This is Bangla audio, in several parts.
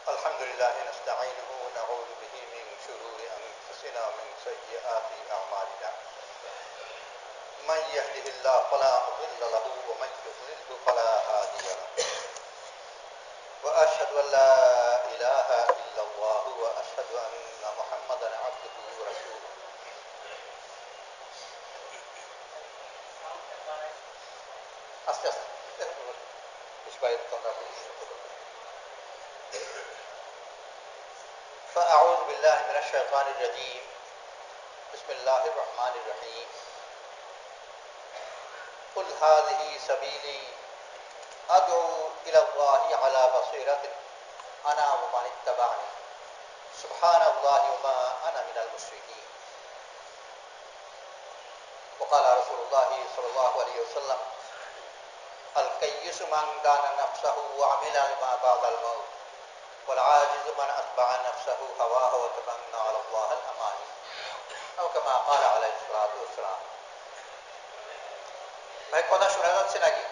الحمد لله نستعينه ونعوذ به من شرور أنفسنا ومن سيئات أعمالنا من يهده الله فلا مضل له ومن يضلله فلا هادي له وأشهد أن لا إله إلا الله وأشهد أن محمدا عبده ورسوله আস্তে আস্তে فأعوذ بالله من الشيطان الرجيم بسم الله الرحمن الرحيم قل هذه سبيلي أدعو إلى الله على بصيرة أنا ومن اتبعني سبحان الله وما أنا من المشركين وقال رسول الله صلى الله عليه وسلم الكيس من دان نفسه وعمل لما بعد الموت والعاجز من أتبع نفسه هواه وتمنى على الله الأماني أو كما قال عليه الصلاة والسلام ভাই কথা শোনা যাচ্ছে নাকি?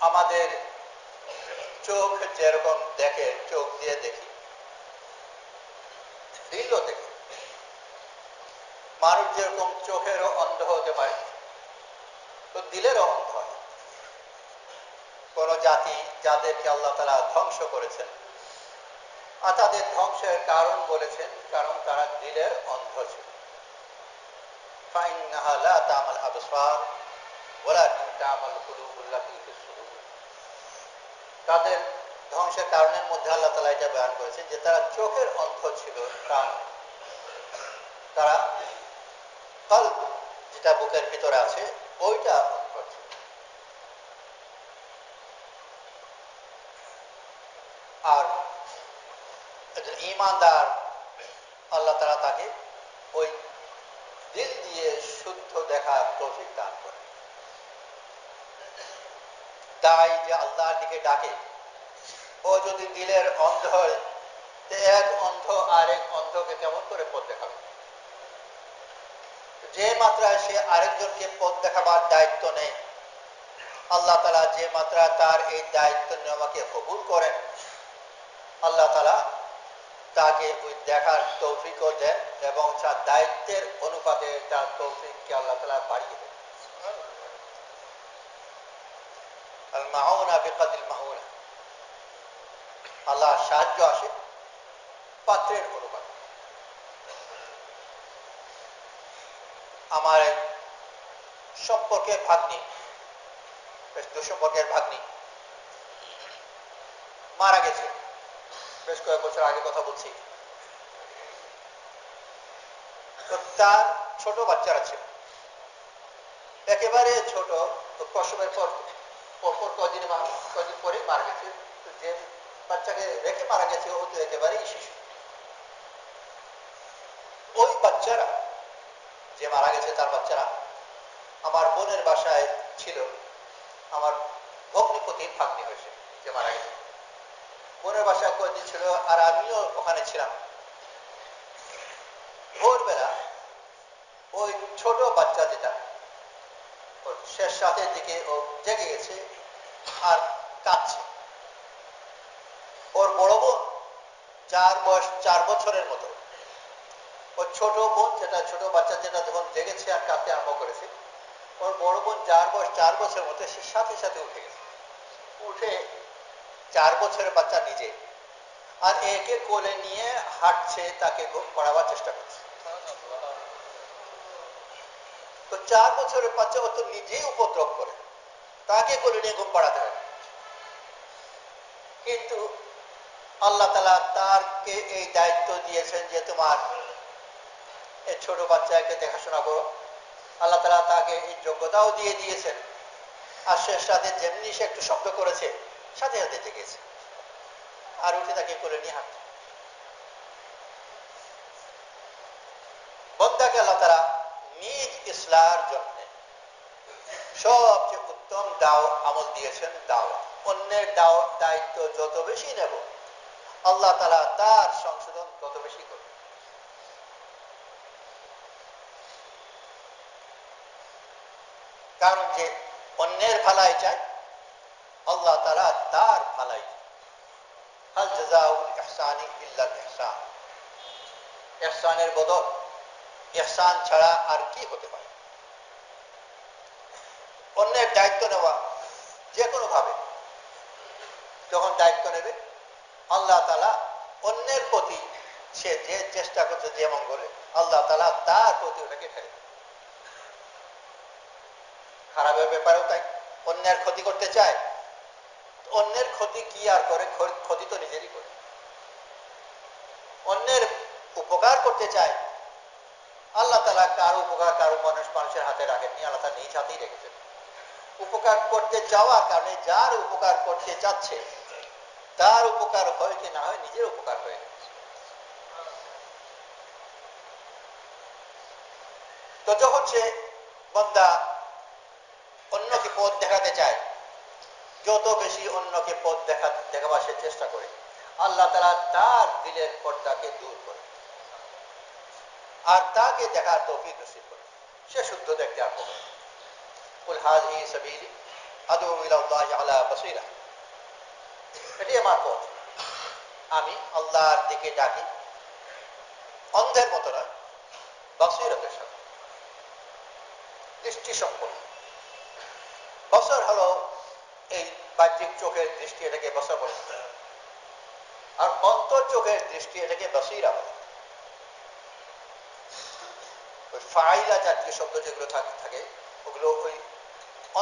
আমাদের চোখ যেরকম দেখে, চোখ দিয়ে দেখি, দিলও দেখে। মানুষ যেরকম চোখেরও অন্ধ হতে পারে, তো দিলেরও অন্ধ হয়। কোন জাতি যাদেরকে আল্লাহ তাআলা ধ্বংস করেছেন আর তাদের ধ্বংসের কারণ বলেছেন কারণ তারা দিলের অন্ধ ছিল। فإنها لا تعمى الأبصار ولكن تعمى القلوب التي في الصدور। তাদের ধ্বংসের কারণের মধ্যে আল্লাহ তাআলা এটা বয়ান করেছেন যে তারা চোখের অন্ধ ছিল, তারা কলব যেটা বুকের ভিতরে আছে ওইটা অন্ধ ছিল। আর একজন ঈমানদার আল্লাহ তাআলা তাকে ওই দিল দিয়ে শুদ্ধ দেখার তৌফিক দান করে। তাই যে আল্লাহর দিকে ডাকে, ও যদি দিলের অন্ধ হয়, এক অন্ধ আরেক অন্ধকে কেমন করে পথ দেখাবে? যে মাত্রায় সে আরেকজনকে পথ দেখাবার দায়িত্ব নেই, আল্লাহ তাআলা যে মাত্রায় তার এই দায়িত্ব নেওয়াকে কবুল করেন, আল্লাহ তাআলা তাকে ওই দেখার তৌফিকও দেন এবং তার দায়িত্বের অনুপাতে তার তৌফিককে আল্লাহ তাআলা বাড়িয়ে দেন। আল মাউনা বিকাদিল মাউনা, আল্লাহর সাহায্য আসে পাত্রের অনুপাতে। আমার সম্পর্কের ভাগ্নি, বেশ দুঃসম্পর্কের ভাগ্নি মারা গেছে, বেশ কয়েক বছর আগে কথা বলছি। তো তার ছোট বাচ্চারা ছিল, একেবারে ছোট, প্রসবের পর কদিন পরে মারা গেছে। তো যে বাচ্চাকে রেখে মারা গেছে ও তো একেবারেই শিশু। ওই বাচ্চারা যে মারা গেছে তার বাচ্চারা আমার বোনের বাসায় ছিল। আমার ভগ্নিপতির ভাগ্নি হয়েছে যে মারা গেছে, বোনের বাসায় কয়েকদিন ছিল আর আমিও ওখানে ছিলাম। ভোরবেলা ওই ছোট বাচ্চা যেটা ওর শেষ রাতের দিকে ও জেগে গেছে আর কাঁদছে। ওর বড় বোন, যার বয়স 4 বছরের মতো, ওর ছোট বোন যেটা ছোট বাচ্চা যেটা যখন জেগেছে আর কাঁদতে আরম্ভ করেছে, ওর বড় বোন যার বয়স 4 বছরের মতো, সে সাথে সাথে উঠে গেছে। উঠে 4 বছরের বাচ্চা নিজে আর একে কোলে নিয়ে হাঁটছে, তাকে পড়াবার চেষ্টা করছে। তো 4 বছরের বাচ্চা ও তো নিজেই উপদ্রব করে, তাকে কোলে নিয়ে ঘুম পাড়াতে হয়। কিন্তু আল্লাহ তাআলা তারকে এই দায়িত্ব দিয়েছেন যে তোমার এই ছোট বাচ্চাকে দেখাশোনা করো। আল্লাহ তাআলা তাকে এই যোগ্যতাও দিয়ে দিয়েছেন। আর শেষ রাতে যেমনি সে একটু শব্দ করেছে, সাথে সাথে জেগেছে আর উঠে তাকে কোলে নিয়ে হাঁটছে। বন্দাকে আল্লাহ তাআলা নিজ ইসলার জন্য সবচেয়ে উত্তম আমল দিয়েছেন দাওয়াত। অন্যের দায়িত্ব যত বেশি নেব, আল্লাহ তাআলা তার সংশোধন তত বেশি করবে। কারণ যে অন্যের ভালাই চায়, আল্লাহ তাআলা তার ভালাই। হাল জাযাউল ইহসানি ইল্লাল ইহসান, ইহসানের বদল ইহসান ছাড়া আর কি হতে পারে? অন্যের দায়িত্ব নেওয়া, যে কোনো ভাবে যখন দায়িত্ব নেবে, আল্লাহ তাআলা অন্যের প্রতি সে যে চেষ্টা করছে যে মঙ্গলে, আল্লাহ তাআলা তার প্রতি ওটাকে ঠেলে দেবে। খারাপের ব্যাপারেও তাই, অন্যের ক্ষতি করতে চায়, অন্যের ক্ষতি কি আর করে? ক্ষতি তো নিজেরই করে। অন্যের উপকার করতে চায়, আল্লাহ তাআলা কারো উপকার কারো মানুষের হাতে রাখেননি, আল্লাহ তাআলা নিজ হাতেই রেখেছেন। উপকার করতে যাওয়ার কারণে যার উপকার করতে চাচ্ছে তার উপকার হয় কি না হয়, নিজের উপকার হয়ে গেছে। তো যখন সে বান্দা অন্যকে পথ দেখাতে চায়, যত বেশি অন্যকে পথ দেখাবার সে চেষ্টা করে, আল্লাহ তাআলা তার দিলের পর্দাকে দূর করে আর তাকে দেখার তৌফিক নসিব করে, সে শুদ্ধ দেখতে আরম্ভ করে। কুল হাযিহি সাবিলি আদউ ইলাল্লাহি আলা বাসীরা, এটি আমার পথ, আমি আল্লাহর দিকে ডাকি, অন্ধের মতো নয়, বাসীরতের সাথে, দৃষ্টি সম্পন্ন। বসর হলো এই বাহ্যিক চোখের দৃষ্টি, এটাকে বসর বলে, আর অন্তর চোখের দৃষ্টি এটাকে বসীরা বলে। ওই ফাইলা জাতীয় শব্দ যেগুলো থাকে ওগুলো ওই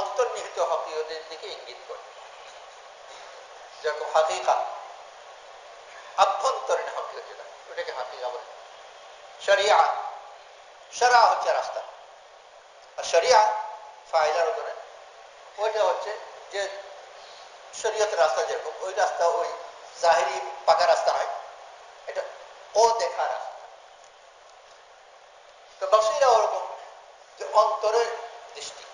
অন্তর্নিহিত হকিকতের দিকে ইঙ্গিত করে। যেরকম হাকিকা, আভ্যন্তরীণ হকিকত যেটা, ওটাকে হাকিকা বলে। শরিয়া, শরা হচ্ছে রাস্তা, আর শরিয়া ফাইলার ওখানে ওইটা হচ্ছে যে শরীয়তের রাস্তা, যেরকম ওই রাস্তা ওই জাহিরি পাকা রাস্তা নয়, এটা ও দেখা রাস্তা। তো বসীরা ওরকম যে অন্তরের দৃষ্টি,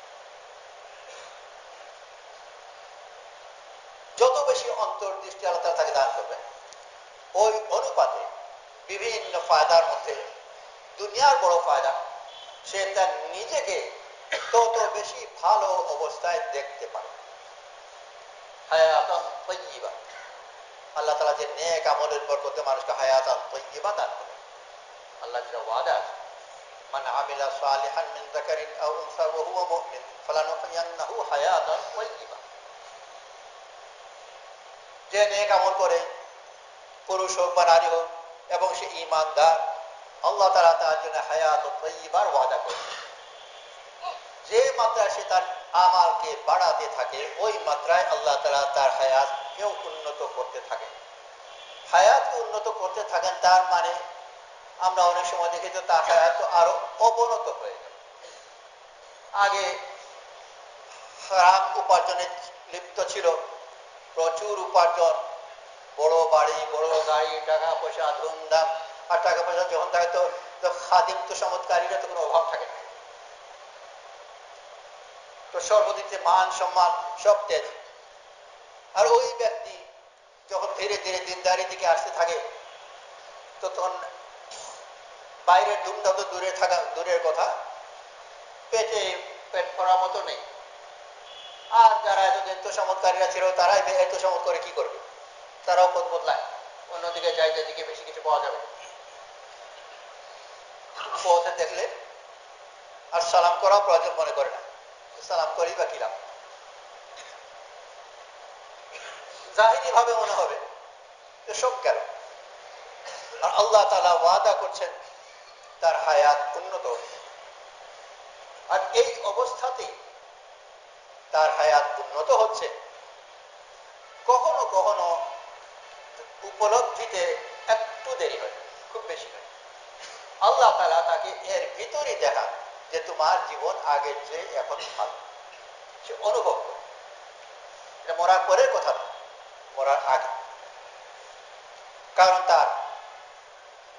যত বেশি অন্তর্দৃষ্টি আল্লাহ তাআলা তাকে দান করবেন, ওই অনুপাতে বিভিন্ন ফায়দার মধ্যে দুনিয়ার বড় ফায়দা, সে তার নিজেকে তত বেশি ভালো অবস্থায় দেখতে পারে। হায়াতান তাইয়্যিবা, আল্লাহ তাআলা যে নেক আমলের বরকতে মানুষকে হায়াতান তাইয়্যিবা দান করেন। আল্লাহ যেটা ওয়াদা আছে, মান আমিলা সালিহান মিন যাকারিন আও উনসা ওয়া হুয়া মুমিন ফালানুহইয়ান্নাহু হায়াতান তাইয়্যিবা, যে নেক আমল করে, পুরুষ হোক বা নারী হোক, এবং সে ঈমানদার, আল্লাহ তাআলা তার জন্য হায়াত তাইয়্যিবার ওয়াদা করেন। যে মাত্রায় সে তার আমালকে বাড়াতে থাকে, ওই মাত্রায় আল্লাহ তাআলা তার হায়াতকেও উন্নত করতে থাকেন। হায়াতকে উন্নত করতে থাকেন, তার মানে আমরা অনেক সময় দেখি যে তার হায়াত আরো অবনত হয়ে গেল। আগে হারাম উপার্জনে লিপ্ত ছিল, প্রচুর উপার্জন, বড় বাড়ি, বড় গাড়ি, টাকা পয়সা, ধুমধাম। আর টাকা পয়সা যখন থাকে তো খাদিম তো চমৎকারীরা তো কোনো অভাব থাকে না, তো সর্বদিকে মান সম্মান সব তেজ। আর ওই ব্যক্তি যখন ধীরে ধীরে দিনদারি দিকে আসতে থাকে, তো তখন বাইরের ধুমধাম তো দূরের কথা, পেট ভরার মতো নেই। আর যারা এতদিন তো চমৎকারীরা ছিল, তারাই এত চমৎ করে কি করবে? তারাও পথ বদলায়, অন্যদিকে যায়, যেদিকে বেশি কিছু পাওয়া যাবে। পথে দেখলে আর সালাম করাও প্রয়োজন মনে করে না, সালাম করি বা কিলাম, জাহিরি ভাবে মনে হবে সব গেল। আর আল্লাহ তাআলা ওয়াদা করছেন তার হায়াত উন্নত, আর এই অবস্থাতেই তার হায়াত উন্নত হচ্ছে। কখনো কখনো উপলব্ধিতে একটু দেরি হয়, খুব বেশি হয়। আল্লাহ তাআলা তাকে এর ভিতরই দেখা যে তোমার জীবন আগের চেয়ে এখন ভালো, সে অনুভব করে। এটা মরার পরের কথা না, মরার আগে। কারণ তার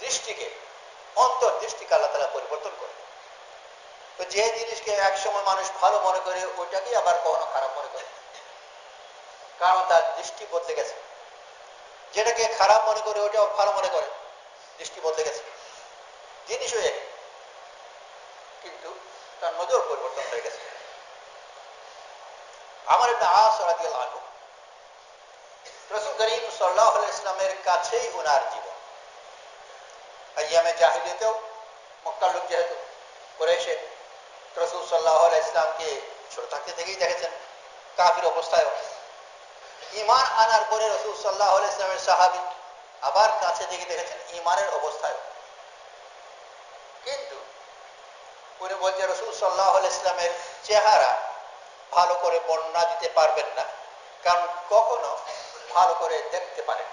দৃষ্টিকে, অন্তর্দৃষ্টিকে আল্লাহ তাআলা পরিবর্তন করে। তো যে জিনিসকে একসময় মানুষ ভালো মনে করে, ওইটাকেই আবার কখনো খারাপ মনে করে, কারণ তার দৃষ্টি বদলে গেছে। যেটাকে খারাপ মনে করে ওইটাও ভালো মনে করে, দৃষ্টি বদলে গেছে। জিনিসও এক, কিন্তু তার নজর পরিবর্তন হয়ে গেছে। আমর ইবনে আস রাদিয়াল্লাহু আনহু, রাসূল করিম সাল্লাল্লাহু আলাইহি ইসলামের কাছেই ওনার জীবন। আইয়ামে জাহিলিয়াতেও মক্কার লোক যেহেতু কুরাইশে রাসূল সাল্লাল্লাহু আলাইহি ইসলামকে ছোট থাকতে থেকেই দেখেছেন কাফির অবস্থায়, ঈমান আনার পরে রাসূল সাল্লাল্লাহু আলাইহি ইসলামের সাহাবী আবার কাছে থেকে দেখেছেন ঈমানের অবস্থায়। কিন্তু উনি বলছেন রাসূল সাল্লাল্লাহু আলাইহি ইসলামের চেহারা ভালো করে বর্ণনা দিতে পারবেন না, কারণ কখনো ভালো করে দেখতে পারেন।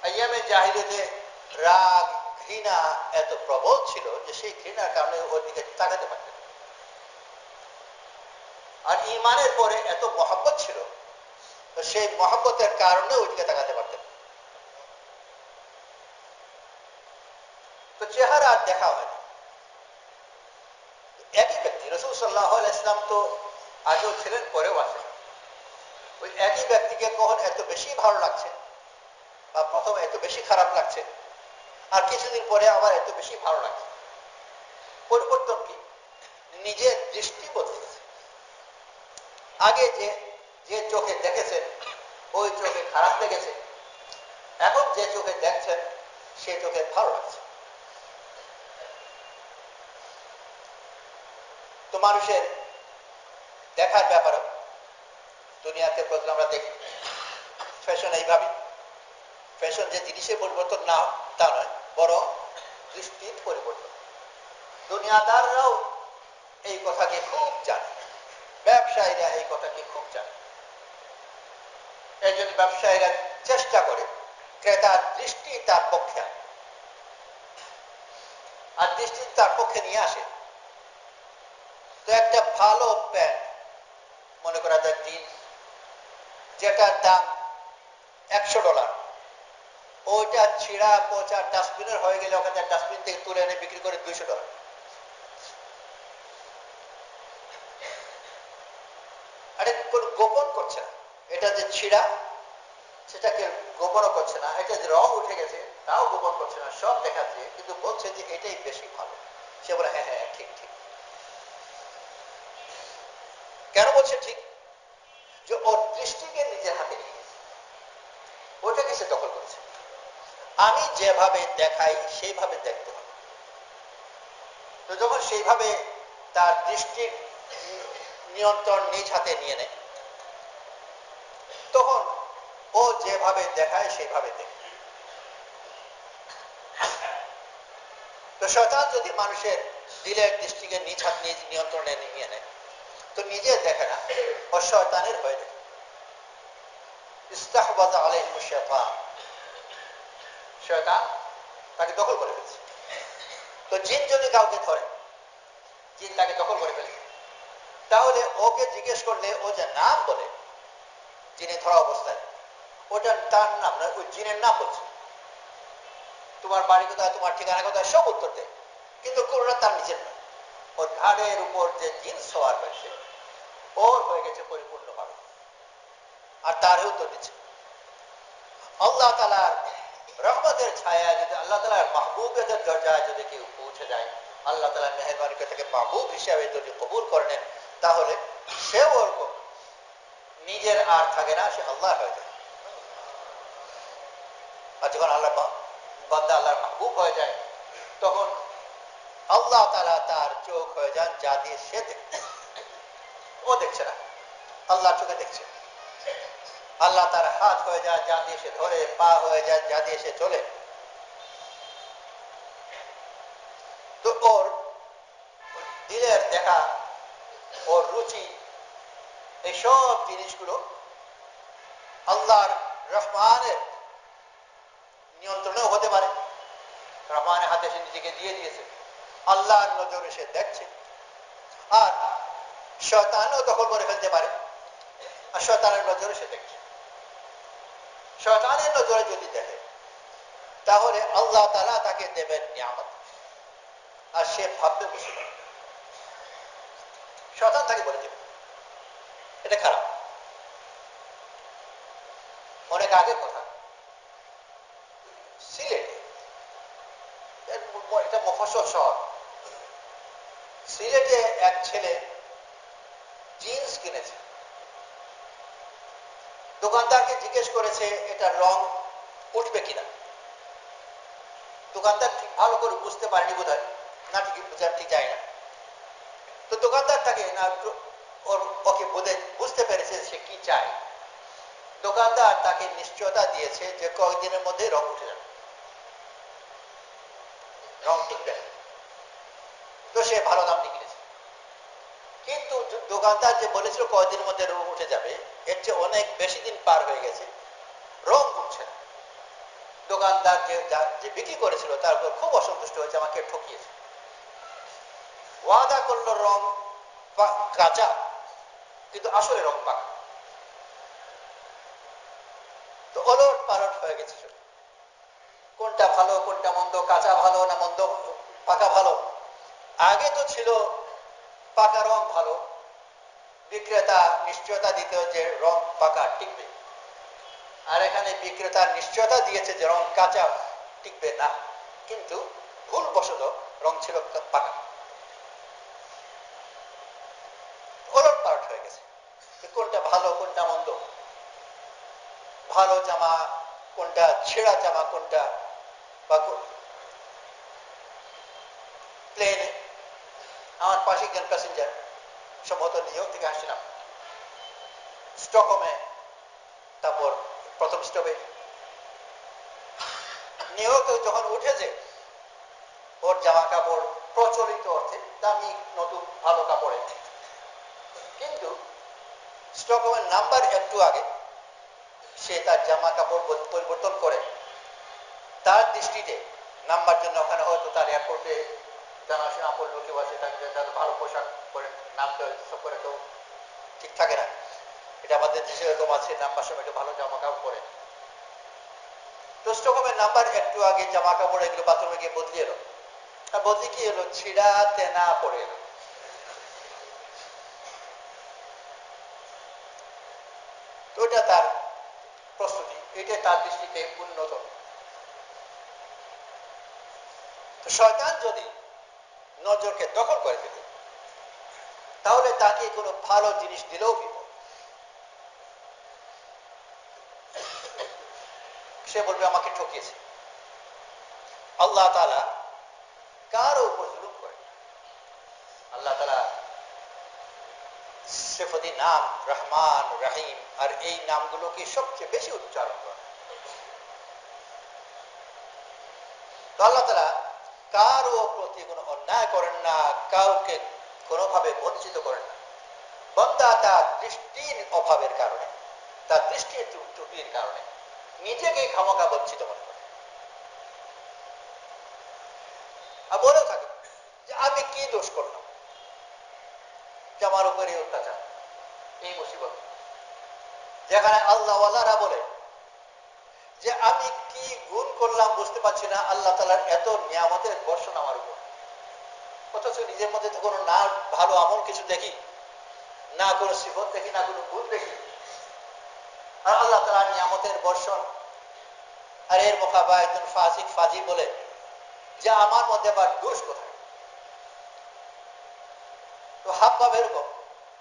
আইয়ামে জাহিলিয়াতে রাগ ঘৃণা এত প্রবল ছিল যে সেই ঘৃণার কারণে ওর দিকে তাকাতে পারতেন। আর ঈমানের পরে এত মহব্বত ছিল, তো সেই মহব্বতের কারণে ওই দিকে তাকাতে পারতেন। তো চেহারা আর দেখা হয় না। একই ব্যক্তি রাসূল সাল্লাল্লাহু আলাইহি ইসলাম তো আগেও ছিলেন, পরেও আছেন। ওই একই ব্যক্তিকে কখন এত বেশি ভালো লাগছে, বা প্রথম এত বেশি খারাপ লাগছে, আর কিছুদিন পরে আবার এত বেশি ভালো লাগছে। পরিবর্তন কি? নিজের দৃষ্টি বদলেছে। আগে যে চোখে দেখেছেন ওই চোখে খারাপ লেগেছে, এখন যে চোখে দেখছেন সে চোখে ভালো লাগছে। তো মানুষের দেখার ব্যাপারে দুনিয়াতে প্রথমে আমরা দেখি ফ্যাশন এইভাবে, ফ্যাশন যে জিনিসের পরিবর্তন না তা নয়, বরং দৃষ্টির পরিবর্তন। দুনিয়াদাররাও এই কথাকে খুব জানে, ব্যবসায়ীরা এই কথাকে খুব জানে। এই জন্য ব্যবসায়ীরা চেষ্টা করে ক্রেতার দৃষ্টি তার পক্ষে আনে, আর দৃষ্টি তার পক্ষে নিয়ে আসে। তো একটা ভালো প্যান্ট, মনে করা যায় জিন্স, যেটার দাম $100, ওইটা ছিঁড়া পচা ডাস্টবিনের হয়ে গেলে ওখানে ডাস্টবিন থেকে তুলে এনে বিক্রি করে $200। আরে কোন গোপন করছে না এটা যে ছিঁড়া, সেটাকে গোপনও করছে না। এটা যে রং উঠে গেছে তাও গোপন করছে না, সব দেখাচ্ছে, কিন্তু বলছে যে এটাই বেশি ভালো। সে বলে হ্যাঁ হ্যাঁ ঠিক ঠিক। কেন বলছে ঠিক? যে ওর দৃষ্টিকে নিজের হাতে নিয়ে ওটাকে সে দখল করেছে। আমি যেভাবে দেখাই সেইভাবে দেখতে হবে। তো যখন সেইভাবে তার দৃষ্টির নিয়ন্ত্রণ নিজ হাতে নিয়ে নেয়, তখন ও যেভাবে দেখায় সেইভাবে দেখে। তো শয়তান যদি মানুষের দিলের দৃষ্টিকে নিজ হাত নিজ নিয়ন্ত্রণে নিয়ে নেয়, তো নিজে দেখে না, ও শয়তানের হয়ে দেখে। ইস্তাহবাযা আলাইহিম শাইতান, শয়তান তাকে দখল করে ফেলছে। তো জিন যদি কাউকে ধরে, জিন তাকে দখল করে ফেলে, তাহলে ওকে জিজ্ঞেস করলে ও যে নাম বলে জিনে ধরা অবস্থায়, ওটা তার নাম নয়, ওই জিনের নাম বলছে। তোমার বাড়ি কোথায়, তোমার ঠিকানা কোথায়, সব উত্তর দেয়, কিন্তু কোনটা তার নিজের নয়। ওর ঘাড়ের উপর যে জিন সওয়ার হয়েছে, ওর হয়ে গেছে পরিপূর্ণভাবে, আর তার উত্তর দিচ্ছে। আল্লাহ তাআলার রহমতের ছায়া যদি আল্লাহ তাআলার মাহবুবিয়তের দরজায় যদি কেউ পৌঁছে যায়, আল্লাহ তাআলার মেহেরবানিতে তাকে মাহবুব হিসাবে যদি কবুল করে নেন, তাহলে সে ওরকম নিজের আর থাকে না, সে আল্লাহ হয়ে যায়। আর যখন আল্লাহ বান্দা আল্লাহর মাহবুব হয়ে যায়, তখন আল্লাহ তাআলা তার চোখ হয়ে যান যা দিয়ে সে দেখে। ও দেখছে না, আল্লাহ চোখে দেখছে। আল্লাহ তার হাত হয়ে যায় যা দিয়ে সে ধরে, পা হয়ে যায় যা দিয়ে সে চলে। তো ওর দিলের দেখা, ওর রুচি, এইসব জিনিসগুলো আল্লাহর রহমানের নিয়ন্ত্রণেও হতে পারে। রহমানের হাতে সে নিজেকে দিয়ে দিয়েছে, আল্লাহর নজরে সে দেখছে। আর শয়তানও দখল করে ফেলতে পারে, আর শয়তানের নজরে সে দেখছে। শয়তানের নজরে যদি দেখে, তাহলে আল্লাহ তাআলা তাকে দেবেন নিয়ামত, আর সে ভাববে বসে পারে। শয়তান তাকে বলে দেবে এটা খারাপ। অনেক আগের কথা, সিলেটে, এটা মফস্বল শহর, সিলেটে এক ছেলে জিন্স কিনেছে দোকানদারকে জিজ্ঞেস করেছে এটা রং উঠবে কিনা। দোকানদার ঠিক ভালো করে বুঝতে পারেনি বোধহয়, না ঠিক বুঝাতে যায় না। তো দোকানদার তাকে না ওকে বুঝতে পেরেছে সে কি চায়। দোকানদার তাকে নিশ্চয়তা দিয়েছে যে কয়েকদিনের মধ্যে রং উঠে যাবে, রং টিকবে। তো সে ভালো দাম দিয়ে কিনেছে। কিন্তু দোকানদার যে বলেছিল কয়েকদিনের মধ্যে রং উঠে যাবে, এর চেয়ে অনেক বেশি দিন পার হয়ে গেছে, রং উঠছে না। দোকানদার যে বিক্রি করেছিল তার উপর খুব অসন্তুষ্ট হয়েছে, আমাকে ঠকিয়েছে। ওয়াদা করলো রং কাঁচা, কিন্তু আসলে রং পাকা। তো ওলট পালট হয়ে গেছে। কোনটা ভালো কোনটা মন্দ, কাঁচা ভালো না মন্দ পাকা ভালো? আগে তো ছিল পাকা রং ভালো, বিক্রেতা নিশ্চয়তা দিত যে রং পাকা টিকবে। আর এখানে বিক্রেতা নিশ্চয়তা দিয়েছে যে রং কাঁচা টিকবে না, কিন্তু ভুলবশত রং ছিল পাকা। ওলট পালট হয়ে গেছে। কোনটা ভালো কোনটা মন্দ, ভালো জামা কোনটা, ছেঁড়া জামা কোনটা। বা প্লেনে আমার পাশে একজন প্যাসেঞ্জার, সম্ভবত নিউ ইয়র্ক থেকে আসছিলাম, স্টকহোমে, তারপর প্রথম স্টপে নিউ ইয়র্কে যখন উঠেছে, ওর জামা কাপড় প্রচলিত অর্থে দামি নতুন ভালো কাপড়ে, কিন্তু স্টকহোমের নাম্বার একটু আগে সে তার জামা কাপড় পরিবর্তন করে। তার দৃষ্টিতে নাম্বার জন্য ওখানে হয়তো তার এয়ারপোর্টে জানাশোনা করলো কেউ আছে, তাকে ভালো পোশাক পরে নামতে সব করে তো ঠিক থাকে না। এটা আমাদের দেশে এরকম আছে, নাম্বার সময় একটু ভালো জামা কাপড় পরে। তো স্টকহোমের নাম্বার একটু আগে জামা কাপড় এগুলো বাথরুমে গিয়ে বদলি এলো, আর বদলি কি এলো, ছিঁড়া তেনা পড়ে এলো। তো এটা তার প্রস্তুতি, এটা তার দৃষ্টিতে উন্নত। তো শয়তান যদি নজরকে দখল করে ফেলে, তাহলে তাকে কোনো ভালো জিনিস দিলেও বিপদ। সে বলবে আমাকে ঠকিয়েছে। আল্লাহ তাআলা কারো উপর জুলুম করে। আল্লাহ তাআলা সিফাতি নাম রহমান রহিম, আর এই নামগুলোকে সবচেয়ে বেশি উচ্চারণ করে। তো আল্লাহ তাআলা কারো প্রতি কোনো অন্যায় করেন না, কাউকে কোনোভাবে বঞ্চিত করেন না। বান্দা তার দৃষ্টির অভাবের কারণে, তার দৃষ্টির ত্রুটির কারণে নিজেকে খামোখা বঞ্চিত মনে করে, আর বলেও থাকে যে আমি কি দোষ করলাম যে আমার উপরে অত্যাচার, এই মুসিবত। যেখানে আল্লাহওয়ালারা বলে যে আমি কি গুণ করলাম বুঝতে পারছি না, আল্লাহ তাআলার এত নিয়ামতের বর্ষণ আমার উপর, অথচ নিজের মধ্যে তো কোনো না ভালো আমল কিছু দেখি না, কোনো সিফত দেখি না, কোনো গুণ দেখি। আর আল্লাহ তাআলার নিয়ামতের বর্ষণ, আর এর মোকাবেলায় একজন ফাসিক ফাজি বলে যে আমার মধ্যে আবার দোষ কোথায়। তো হাবভাব এরকম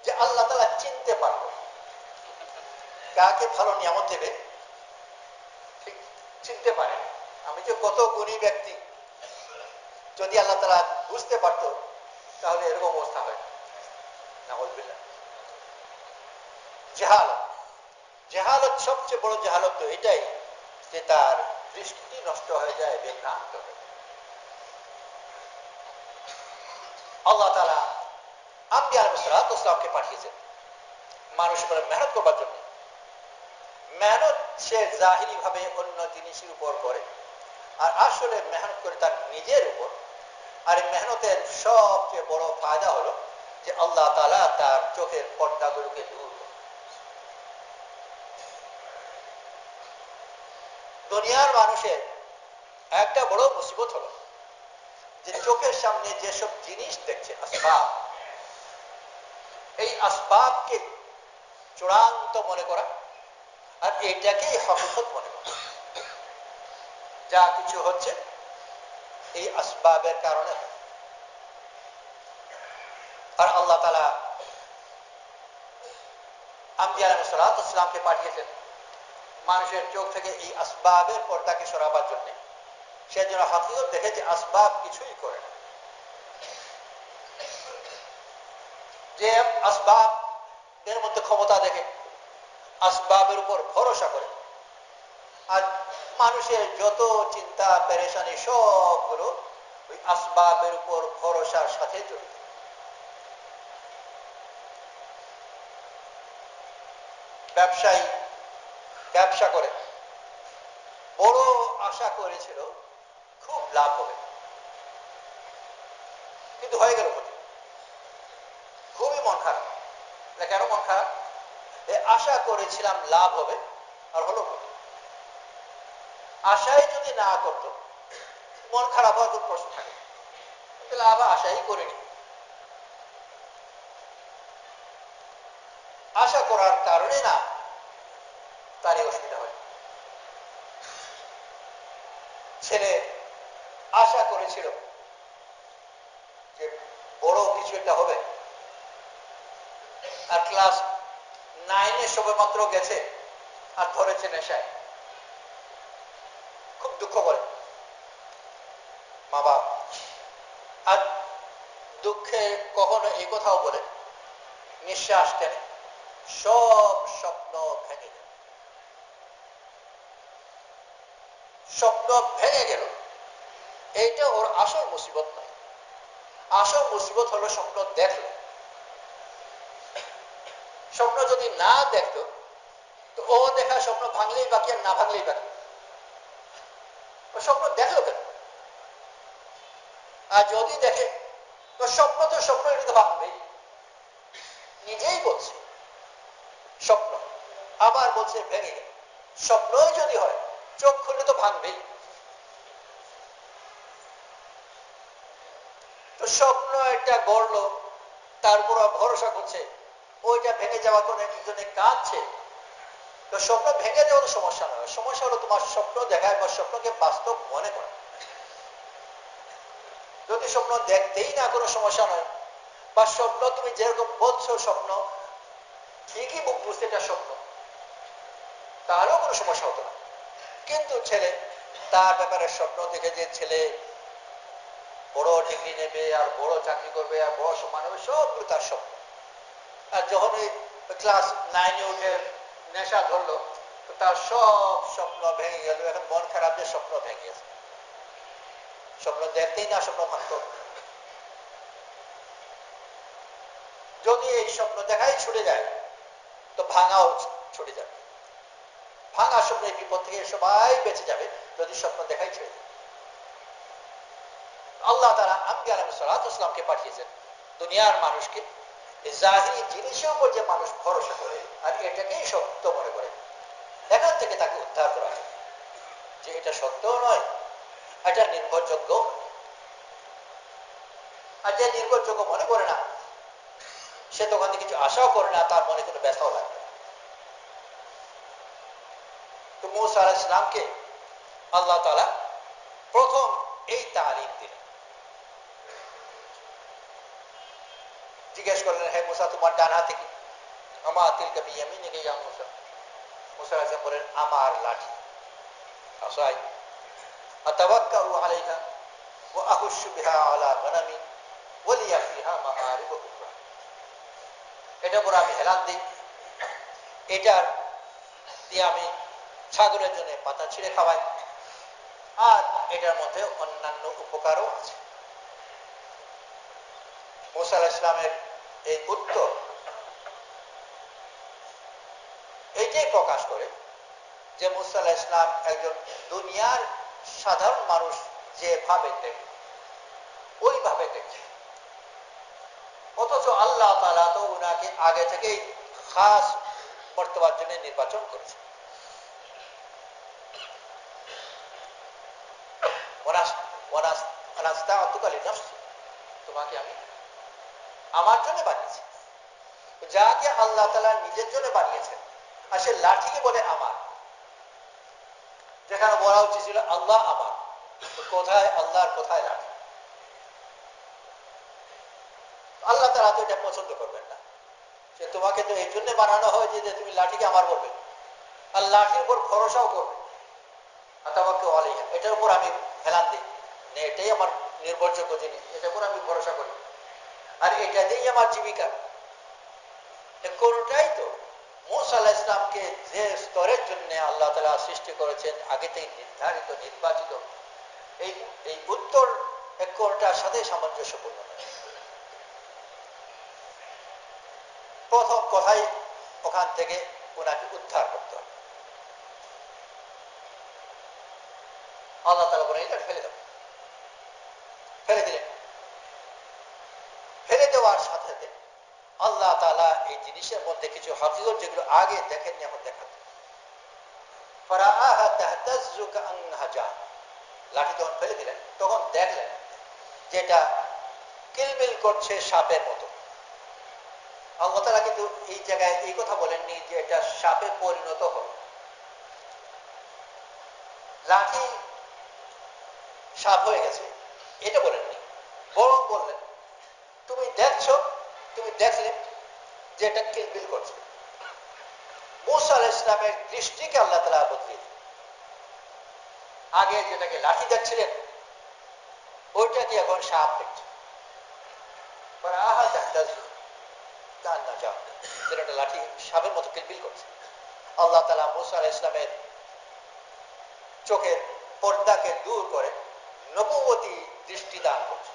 যে আল্লাহ তাআলা চিনতে পারলো কাকে ভালো নিয়ামত দেবে, ঠিক চিনতে পারে। আমি যে কত গুণী ব্যক্তি, যদি আল্লাহ তাআলা বুঝতে পারতো তাহলে এরকম অবস্থা হয় না। নাউযুবিল্লাহ। জাহালত, জাহালত সবচেয়ে বড় জাহালত তো এটাই যে তার দৃষ্টি নষ্ট হয়ে যায়, বিভ্রান্ত হয়ে যায়। আল্লাহ তাআলা আম্বিয়া আলাইহিস সালামকে পাঠিয়েছেন মানুষের উপরে মেহনত করবার জন্য। মেহনত সে জাহিরি ভাবে অন্য জিনিসের উপর করে, আর আসলে মেহনত করে তার নিজের উপর। আর এই মেহনতের সবচেয়ে বড় ফায়দা হলো যে আল্লাহ তাআলা তার চোখের পর্দাগুলোকে দূর করে। দুনিয়ার মানুষের একটা বড় মুসিবত হলো যে চোখের সামনে যেসব জিনিস দেখছে আসবাব, এই আসবাবকে চূড়ান্ত মনে করা, আর এটাকেই হকিকত মনে করা। যা কিছু হচ্ছে এই আসবাবের কারণে। আর আল্লাহ তাআলা আম্বিয়া আলাইহিস সালাতু ওয়াস সালামকে পাঠিয়েছেন মানুষের চোখ থেকে এই আসবাবের পর্দাকে সরাবার জন্য। সে যেন হাকিকত দেখে যে আসবাব কিছুই করে না, যে আসবাব এর মধ্যে ক্ষমতা দেখে আসবাবের উপর ভরসা করে। আর মানুষের যত চিন্তা পেরেশানি সবগুলো ওই আসবাবের উপর ভরসার সাথে জড়িত। ব্যবসায়ী ব্যবসা করে বড় আশা করেছিল খুব লাভ হবে, কিন্তু হয়ে গেল ক্ষতি। খুবই মন খারাপ। কেন মন খারাপ? আশা করেছিলাম লাভ হবে আর হলো ক্ষতি। আশাই যদি না করতো মন খারাপ হওয়ার কোন প্রশ্ন থাকে? লাভ আশাই করিনি। আশা করার কারণে না তারই অসুবিধা হয়। ছেলে আশা করেছিল যে বড় কিছু একটা হবে, আর ক্লাস 9-এ সবেমাত্র গেছে আর ধরেছে নেশায়। খুব দুঃখ করে মা বাপ। আর দুঃখে কখনো এই কথাও বলে নিঃশ্বাস টেনে সব স্বপ্ন ভেঙে গেল। স্বপ্ন ভেঙে গেল, এইটা ওর আসল মুসিবত নয়। আসল মুসিবত হলো স্বপ্ন দেখলো। স্বপ্ন যদি না দেখতো তো ও দেখা স্বপ্ন ভাঙলেই বাকি আর না ভাঙলেই বাকি। ও স্বপ্ন দেখলো কেন? আর যদি দেখে তো স্বপ্ন তো স্বপ্ন, এটা তো ভাঙবেই। নিজেই বলছে স্বপ্ন, আবার বলছে ভেঙে গেল। স্বপ্নই যদি হয় চোখ খুললে তো ভাঙবেই। তো স্বপ্ন একটা গড়লো, তার উপর ভরসা করছে, ওইটা ভেঙে যাওয়ার কোনো একজনে কাঁদছে। তো স্বপ্ন ভেঙে যাওয়া তো সমস্যা নয়, সমস্যা হলো তোমার স্বপ্ন দেখায় বা স্বপ্নকে বাস্তব মনে করা। যদি স্বপ্ন দেখতেই না কোনো সমস্যা নয়, বা স্বপ্ন তুমি যেরকম বলছো স্বপ্ন ঠিকই বুঝতে এটা স্বপ্ন, তাহলেও কোনো সমস্যা হতো না। কিন্তু ছেলে তার ব্যাপারে স্বপ্ন দেখে যে ছেলে বড় ডিগ্রি নেবে আর বড় চাকরি করবে আর বড় সম্মান হবে, সবগুলো তার স্বপ্ন। আর যখন ওই ক্লাস 9-এ উঠে নেশা ধরলো তো তার সব স্বপ্ন ভেঙে গেল। এখন মন খারাপ যে স্বপ্ন ভেঙে গেছে। স্বপ্ন দেখতেই না স্বপ্ন ভাঙত। যদি এই স্বপ্ন দেখাই ছুটে যায় তো ভাঙাও ছুটে যাবে। ভাঙা স্বপ্নের বিপদ থেকে সবাই বেঁচে যাবে যদি স্বপ্ন দেখাই ছেড়ে যায়। আল্লাহ তাআলা আম্বিয়া আলাইহিস সালাতু ওয়াস সালামকে পাঠিয়েছেন দুনিয়ার মানুষকে জাহিরি জিনিসের উপর যে মানুষ ভরসা করে আর এটাকেই সত্য মনে করে, এখান থেকে তাকে উদ্ধার করা হয় যে এটা সত্যও নয়, এটা নির্ভরযোগ্য। আর যে নির্ভরযোগ্য মনে করে না সে তো ওখান থেকে কিছু আশাও করে না, তার মনে কোনো ব্যথাও লাগবে না। তো মূসা আলাইহিস সালামকে আল্লাহ তাআলা প্রথম এই তালিম দিলেন। জিজ্ঞেস করলেন, হে মূসা তোমার ডান হাতে কি? আমা তিলকা বিয়ামিনিকা ইয়া মূসা। মূসা আলাইহিস সালাম বলেন আমার লাঠি, আসাই আতাওয়াক্কাউ আলাইহা ওয়া আহুশু বিহা আলা গানামি ওয়া লিয়া ফিহা মাআরিব উখরা। এটা পরে আমি হেলান দিই, এটার দিয়ে আমি ছাগলের জন্য পাতা ছিঁড়ে খাওয়াই, আর এটার মধ্যে অন্যান্য উপকারও আছে। মূসা আলাইহিস সালামের এই উত্তর এইটাই প্রকাশ করে যে মূসা আলাইহিস সালাম একজন দুনিয়ার সাধারণ মানুষ যেভাবে দেখে ওইভাবে দেখছে, অথচ আল্লাহ তাআলা তো উনাকে আগে থেকেই খাস মর্তবার জন্য নির্বাচন করেছে। তোমাকে আমি আমার জন্য বানিয়েছি। যাকে আল্লাহ তাআলা নিজের জন্য বানিয়েছেন আর সে লাঠিকে বলে আমার, যেখানে বলা উচিত ছিল আল্লাহ আমার, কোথায় আল্লাহর কোথায় লাঠি? আল্লাহ তাআলা তো এটা পছন্দ করবেন না। যে তোমাকে তো এই জন্য বানানো হয়েছে যে তুমি লাঠিকে আমার বলবে আর লাঠির উপর ভরসাও করবে, আতাবাক্কে আলাইহা, এটার উপর আমি হেলান দিই, এটাই আমার নির্ভরযোগ্য জিনিস, এটার উপর আমি ভরসা করি আর এটা দিয়েই আমার জীবিকা। কোনটাই তো মূসা আলাইহিস সালামকে যে স্তরের জন্য আল্লাহ তাআলা সৃষ্টি করেছেন আগেতেই নির্ধারিত নির্বাচিত, এই এই উত্তর কোনটার সাথে সামঞ্জস্যপূর্ণ। প্রথম কথাই ওখান থেকে ওনাকে উদ্ধার করতে হবে। আল্লাহ তাআলা বলেন এটা ফেলে দাও, ফেলে দিলেন। ফেলে দেওয়ার সাথে সাথে আল্লাহ তাআলা এই জিনিসের মধ্যে কিছু হাকিকত যেগুলো আগে দেখেননি এখন দেখান। ফারাআহা তাহতাজ্জু কাআন্নাহা জান, লাঠি যখন ফেলে দিলেন তখন দেখলেন যেটা কিলবিল করছে সাপের মতো। আল্লাহ তাআলা কিন্তু এই জায়গায় এই কথা বলেননি যে এটা সাপে পরিণত হবে, লাঠি সাপ হয়ে গেছে এটা বলেননি, বরং বললেন তুমি দেখছো, তুমি দেখলে যে এটা কিলবিল করছে। মূসা আলাইহিস সালামের দৃষ্টিকে আল্লাহ তাআলা বদলিয়ে দিলেন। আগে যেটাকে লাঠি দেখছিলেন ওইটাকে এখন সাপ দেখছে। ফারাআহা তাহতাজ্জু কাআন্নাহা জান, যেটা লাঠি সাপের মতো কিলবিল করছে। আল্লাহ তাআলা মূসা আলাইহিস সালামের চোখের পর্দাকে দূর করে নবুয়তি দৃষ্টি দান করছে।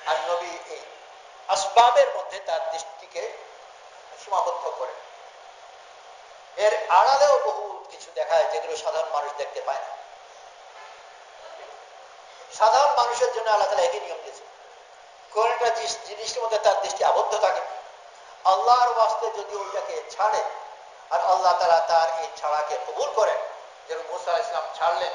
আর নবী এই আসবাবের মধ্যে তার দৃষ্টিকে সীমাবদ্ধ করে। এর আড়ালেও বহু কিছু দেখায় যেগুলো সাধারণ মানুষ দেখতে পায় না। সাধারণ মানুষের জন্য আল্লাহ তাআলা একই নিয়ম দিয়েছে, কোন একটা জিনিসের মধ্যে তার দৃষ্টি আবদ্ধ থাকে, আল্লাহর ওয়াস্তে যদি ওইটাকে ছাড়ে আর আল্লাহ তাআলা তার এই ছাড়াকে কবুল করেন, যেরকম মূসা আলাইহিস সালাম ছাড়লেন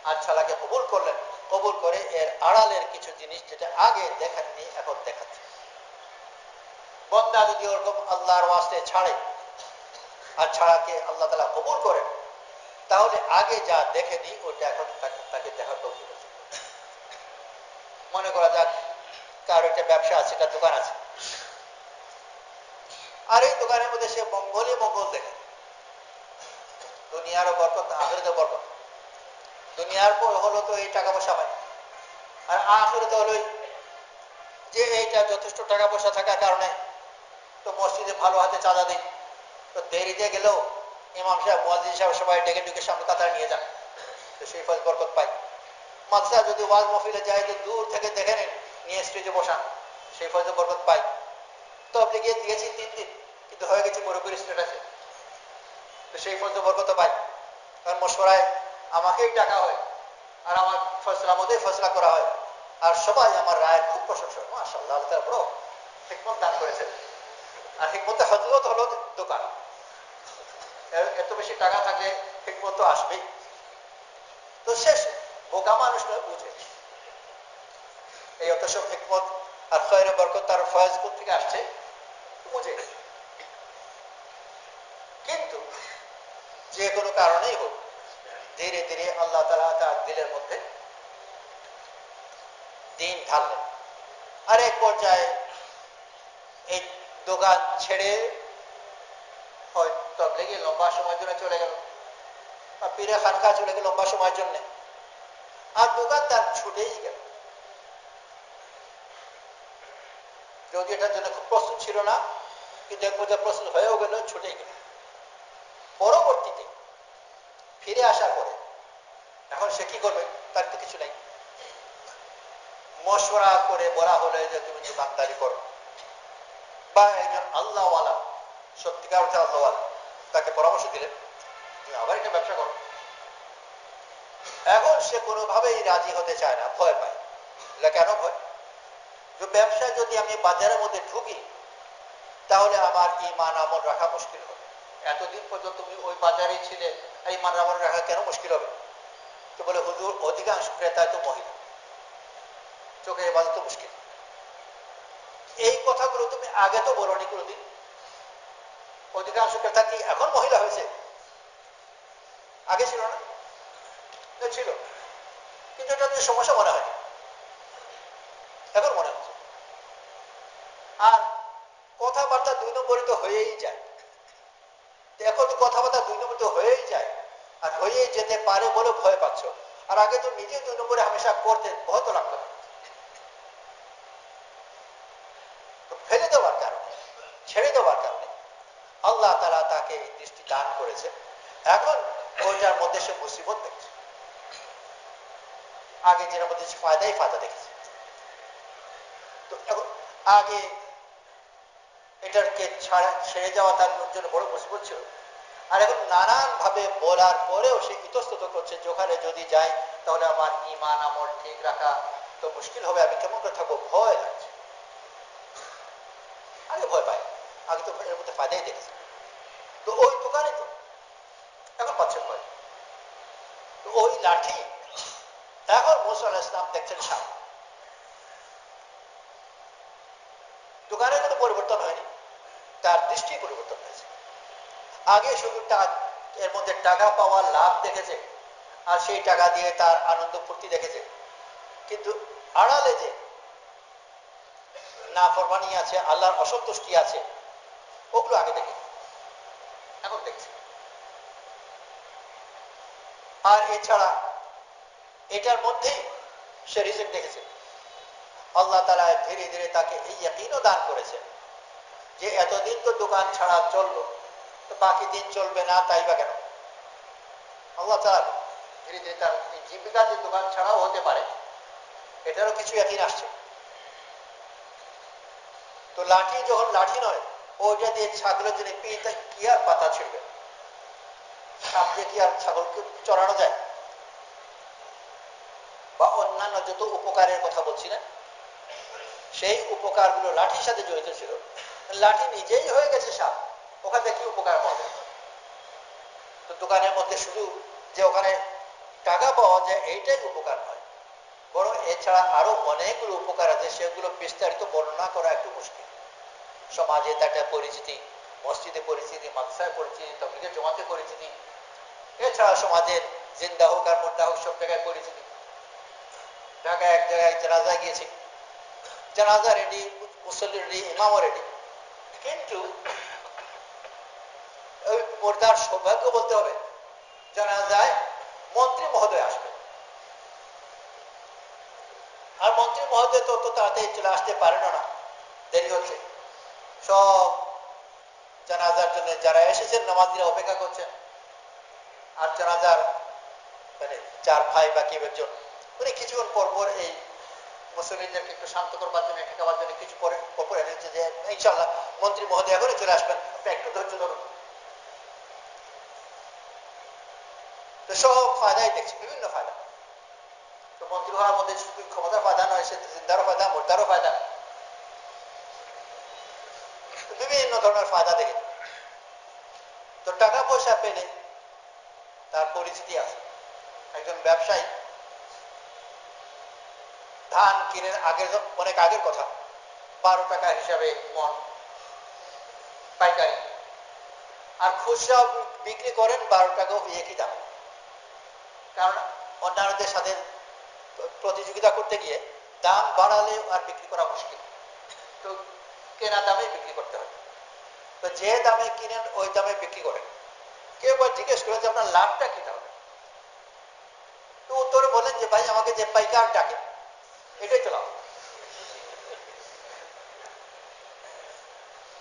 আর ছাড়াকে কবুল করলেন, কবুল করে এর আড়ালের কিছু জিনিস যেটা আগে দেখাননি এখন দেখাচ্ছে। বান্দা যদি ওরকম আল্লাহর ওয়াস্তে ছাড়ে আর ছাড়াকে আল্লাহ তাআলা কবুল করেন, তাহলে আগে যা দেখেনি ওটা এখন তাকে দেখার তৌফিক আছে। মনে করা যাক কারো একটা ব্যবসা আছে, একটা দোকান আছে, আর এই দোকানের মধ্যে সে মঙ্গলই মঙ্গল দেখে, দুনিয়ারও বরকত আখিরাতেও বরকত। দুনিয়ার পর হলো তো এই টাকা পয়সা হয়, আর আখিরাতে হলো যে এইটা যথেষ্ট টাকা পয়সা থাকার কারণে তো মসজিদে ভালো হাতে চাঁদা দিই, তো দেরিতে গেলেও ইমাম সাহেব মুয়াজ্জিন সাহেব সবাই ডেকে ডুকে সামনে কাতারে নিয়ে যান, তো সেই ফল বরকত পাই। মাদ্রাসা যদি ওয়াজ মাহফিলে যায় তো দূর থেকে দেখে নেন, নিয়ে স্টেজে বসান, সেই ফল বরকত পাই। তো আপনি গিয়ে দিয়েছি 3 দিন কিন্তু হয়ে গেছে পুরোপুরি স্টেট আছে, তো সেই ফল বরকত পাই। কারণ মশওয়ারায় আমাকেই ডাকা হয় আর আমার ফয়সালা মধ্যেই ফয়সালা করা হয় আর সবাই আমার রায়ের খুব প্রশংসা, মাশাআল্লাহ আল্লাহ তাআলা বড় হিকমত দান করেছেন। আর হিকমতে হযরত হলো দোকান, এত বেশি টাকা থাকলে হিকমত তো আসবেই। তো শেষ বোকা মানুষ বুঝে এই অত সব হিকমত আর খয়র বরকত তার ফয়েজ থেকে আসছে বুঝে। কিন্তু যে কোনো কারণেই হোক ধীরে ধীরে আল্লাহ তাআলা তার দিলের মধ্যে দিন ঢাললেন। আর এক পর্যায়ে এই দোকান ছেড়ে হয়তো তবলিগে লম্বা সময়ের জন্য চলে গেল, বা পীরে খানকা চলে গেল লম্বা সময়ের জন্য, আর দোকান তার ছুটেই গেল। যদি এটার জন্য খুব প্রস্তুত ছিল না, কিন্তু এক পর্যায়ে প্রস্তুত হয়েও গেল, ছুটেই গেল। পরবর্তীতে ফিরে আসার পরে এখন সে কি করবে, তার তো কিছু নেই। মশওয়ারা করে বলা হলে যে তুমি দোকানদারি করো, বা একজন আল্লাহওয়ালা সত্যিকার অর্থে আল্লাহওয়ালা তাকে পরামর্শ দিলেন তুমি আবার একটা ব্যবসা করো। এখন সে কোনোভাবেই রাজি হতে চায় না, ভয় পায়। কেন ভয়? যে ব্যবসায় যদি আমি বাজারের মধ্যে ঢুকি তাহলে আমার ঈমান আমল রাখা মুশকিল হবে। এতদিন পর্যন্ত তুমি ওই বাজারেই ছিলে, ঈমান আমল রাখা কেন মুশকিল হবে? তো বলে হুজুর অধিকাংশ ক্রেতা তো মহিলা, চোখের বাজার তো মুশকিল। এই কথাগুলো তুমি আগে তো বলোনি কোনোদিন। অধিকাংশ ক্রেতা কি এখন মহিলা হয়েছে? আগে ছিল না? ছিল, কিন্তু এটা সমস্যা মনে হয় এখন মনে হচ্ছে। আর কথাবার্তা 2 নম্বরে তো হয়েই যায়। এখন তো কথাবার্তা 2 নম্বরে তো হয়েই যায়, আর হয়েই যেতে পারে বলে ভয় পাচ্ছ। আর আগে তো নিজে 2 নম্বরে হামেশা করতে ভয় তো লাগতো না। তো ফেলে দেওয়ার কারণে, ছেড়ে দেওয়ার কারণে আল্লাহ তাআলা তাকে এই দৃষ্টি দান করেছে। এখন ওইটার মধ্যে সে মুসিবত দেখছে। আগে যেটার মধ্যে ফায়দাই ফায়দা দেখেছে। তো এখন আগে এটাকে ছেড়ে যাওয়া তার জন্য বড় মুসিবত ছিল। আর এখন নানান ভাবে বলার পরেও সে ইতস্তত করছে যে ওখানে যদি যাই তাহলে আমার ঈমান আমল ঠিক রাখা তো মুশকিল হবে, আমি কেমন করে থাকবো, ভয় লাগছে। আগে ভয় পাই, আগে তো এর মধ্যে ফায়দাই দেখেছে। তো ওই দোকানে তো এখন পাচ্ছে ভয়। তো ওই লাঠি এখন মুসা আলাইহিস সালাম দেখছেন সামনে। দোকানে কোনো পরিবর্তন হয়নি, তার দৃষ্টি পরিবর্তন হয়েছে। আগে শুধু এর মধ্যে টাকা পাওয়ার লাভ দেখেছে, আর সেই টাকা দিয়ে তার আনন্দ ফুর্তি দেখেছে। কিন্তু আড়ালে যে নাফরমানি আছে, আল্লাহর অসন্তুষ্টি আছে, ওগুলো আগে দেখে এখন দেখছে। আর এছাড়া এটার মধ্যেই সে রিজিক দেখেছে। আল্লাহ তাআলা ধীরে ধীরে তাকে এই ইয়াকিনও দান করেছে যে এতদিন তো দোকান ছাড়া চললো, তো বাকি দিন চলবে না, তাই বা কেন? আল্লাহ তাআলা ধীরে ধীরে তার জীবিকা যে দোকান ছাড়াও হতে পারে এটারও কিছু ইয়াকিন আসছে। তো লাঠি যখন লাঠি নয়, ওইটা দিয়ে ছাগলের জন্য পিঠে কি আর পাতা ছিঁড়বে? সাপ দিয়ে কি আর ছাগলকে চড়ানো যায়? বা অন্যান্য যত উপকারের কথা বলছি না, সেই উপকারগুলো লাঠির সাথে জড়িত ছিল। লাঠি নিজেই হয়ে গেছে সাপ, ওখান থেকে কি উপকার পাবে? তো দোকানের মধ্যে শুধু যে ওখানে টাকা পাওয়া যায় এইটাই উপকার নয়, বরং এছাড়া আরো অনেকগুলো উপকার আছে, সেগুলো বিস্তারিত বর্ণনা করা একটু মুশকিল। সমাজে তার একটা পরিচিতি, মসজিদে পরিচিতি, মাদ্রাসায় পরিচিতি, তাবলীগের জমাতে পরিচিতি, এছাড়া সমাজের জিন্দা হোক আর মুর্দা হোক সব জায়গায় পরিচিতি। ঢাকায় এক জায়গায় জানাজা গিয়েছি, জানাজা রেডি, মুসল্লি রেডি, ইমামও রেডি, কিন্তু ওই মুর্দার সৌভাগ্য বলতে হবে জানাজায় মন্ত্রী মহোদয় আসবে। আর মন্ত্রী মহোদয় তো তাড়াতাড়ি চলে আসতে পারেন না, দেরি হচ্ছে। সব জানাজার জন্য যারা এসেছেন নামাজীরা অপেক্ষা করছেন। আর জানাজার মানে 4 ভাই বা কেউ একজন উনি কিছুক্ষণ পর পর এই মুসলিমদেরকে একটু শান্ত করবার জন্য, ঠেকাবার জন্য কিছু পরে পর এনেছে যে ইনশাল্লাহ মন্ত্রী মহোদয় এখনই চলে আসবেন, আপনি একটু ধৈর্য ধরুন। তো সব ফায়দাই দেখছি, বিভিন্ন ফায়দা। তো মন্ত্রী হওয়ার মধ্যে শুধু ক্ষমতার ফায়দা নয়, সে জিন্দারও ফায়দা, মুর্দারও ফায়দা, বিভিন্ন ধরনের ফায়দা দেখে। তো টাকা পয়সা পেলে তার পরিচিতি আছে। একজন ব্যবসায়ী ধান কিনে অনেক আগের কথা, 12 টাকা হিসাবে মন পাইকারি, আর খুচরা বিক্রি করেন 12 টাকাও একই দাম। কারণ অন্যান্যদের সাথে প্রতিযোগিতা করতে গিয়ে দাম বাড়ালে আর বিক্রি করা মুশকিল, তো কেনা দামে বিক্রি করতে হয়। তো যে দামে কিনেন ওই দামে বিক্রি করেন। কেউ জিজ্ঞেস করেন যে আপনার লাভটা কি হবে? তো উত্তরে বলেন যে ভাই আমাকে যে পাইকার ডাকে এটাই তো লাভ।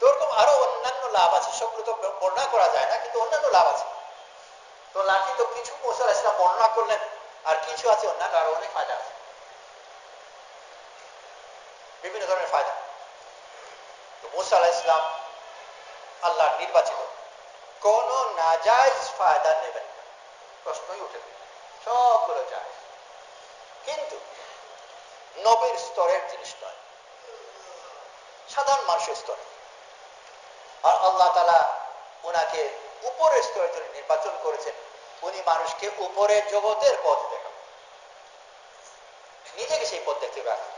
এরকম আরো অন্যান্য লাভ আছে, সবগুলো তো বর্ণনা করা যায় না, কিন্তু অন্যান্য লাভ আছে। তো লাঠি তো কিছু মুসা আলাইহিস সালাম বর্ণনা করলেন, আর কিছু আছে অন্যান্য আরো অনেক ফায়দা আছে, বিভিন্ন ধরনের ফায়দা। তো মুসা আলাইহিস সালাম আল্লাহর নির্বাচিত, কোন নাজায়েজ ফায়দা নেবেন না, প্রশ্নই উঠে, সবগুলো জায়েজ, কিন্তু নবীর স্তরের জিনিস নয়, সাধারণ মানুষের স্তরে। আর আল্লাহ তাআলা ওনাকে উপরের স্তরের জন্য নির্বাচন করেছেন। উনি মানুষকে উপরের জগতের পথ দেখান, নিজেকে সেই পথ দেখতে পারেন।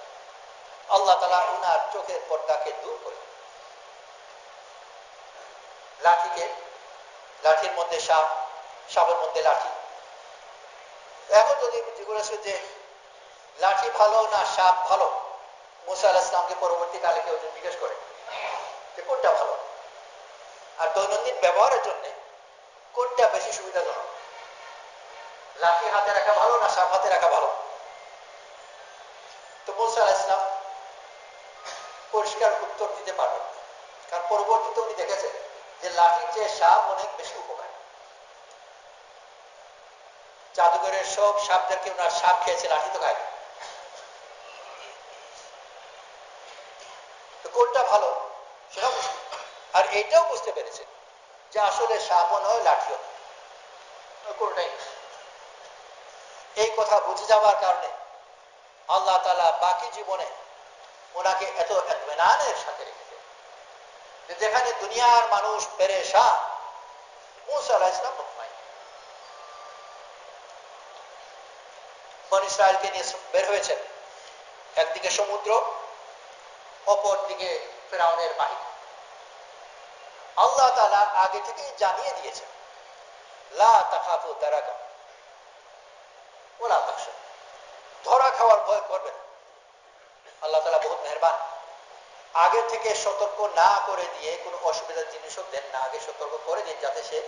আল্লাহ তাআলা ওনার চোখের পর্দাকে দূর করে লাঠিকে, লাঠির মধ্যে সাপ, সাপের মধ্যে লাঠি। এখন যদি জিজ্ঞাসা যে লাঠি ভালো না সাপ ভালো, মুসা আলাইহিস সালামকে পরবর্তীকালে কেউ জিজ্ঞেস করে যে কোনটা ভালো, আর দৈনন্দিন ব্যবহারের জন্য কোনটা বেশি সুবিধাজনক, লাঠি হাতে রাখা ভালো না সাপ হাতে রাখা ভালো? তো মুসা আলাইহিস সালাম পরিষ্কার উত্তর দিতে পারবেন না, কারণ পরবর্তীতে উনি দেখেছেন যে লাঠির চেয়ে সাপ অনেক বেশি উপকারী। জাদুঘরের সব সাপদেরকে ওনার সাপ খেয়েছে, লাঠি তো খায়। তো কোনটা ভালো সেটা বুঝতে, আর এইটাও বুঝতে পেরেছে যে আসলে সাপও নয় লাঠিও কোনটাই। এই কথা বুঝে যাওয়ার কারণে আল্লাহ তাআলা বাকি জীবনে ওনাকে এত ইতমিনানের সাথে রেখেছে যে যেখানে দুনিয়ার মানুষ পেরেশান, মুসা আলাইহিস সালাম মুতমাইন। বনী ইসরাইলকে নিয়ে বের হয়েছেন, একদিকে সমুদ্র, অপর দিকে ফিরআউনের বাহিনী। আল্লাহ তাআলা আগে থেকেই জানিয়ে দিয়েছেন লা তাখাফু দারাকা ওয়ালা তাখশা, ধরা খাওয়ার ভয় করবে না। আল্লাহ তাআলা বহুত মেহেরবান, আগে থেকে সতর্ক না করে দিয়ে কোনো অসুবিধার জিনিসও দেন না, আগে সতর্ক করে দিন যাতে সে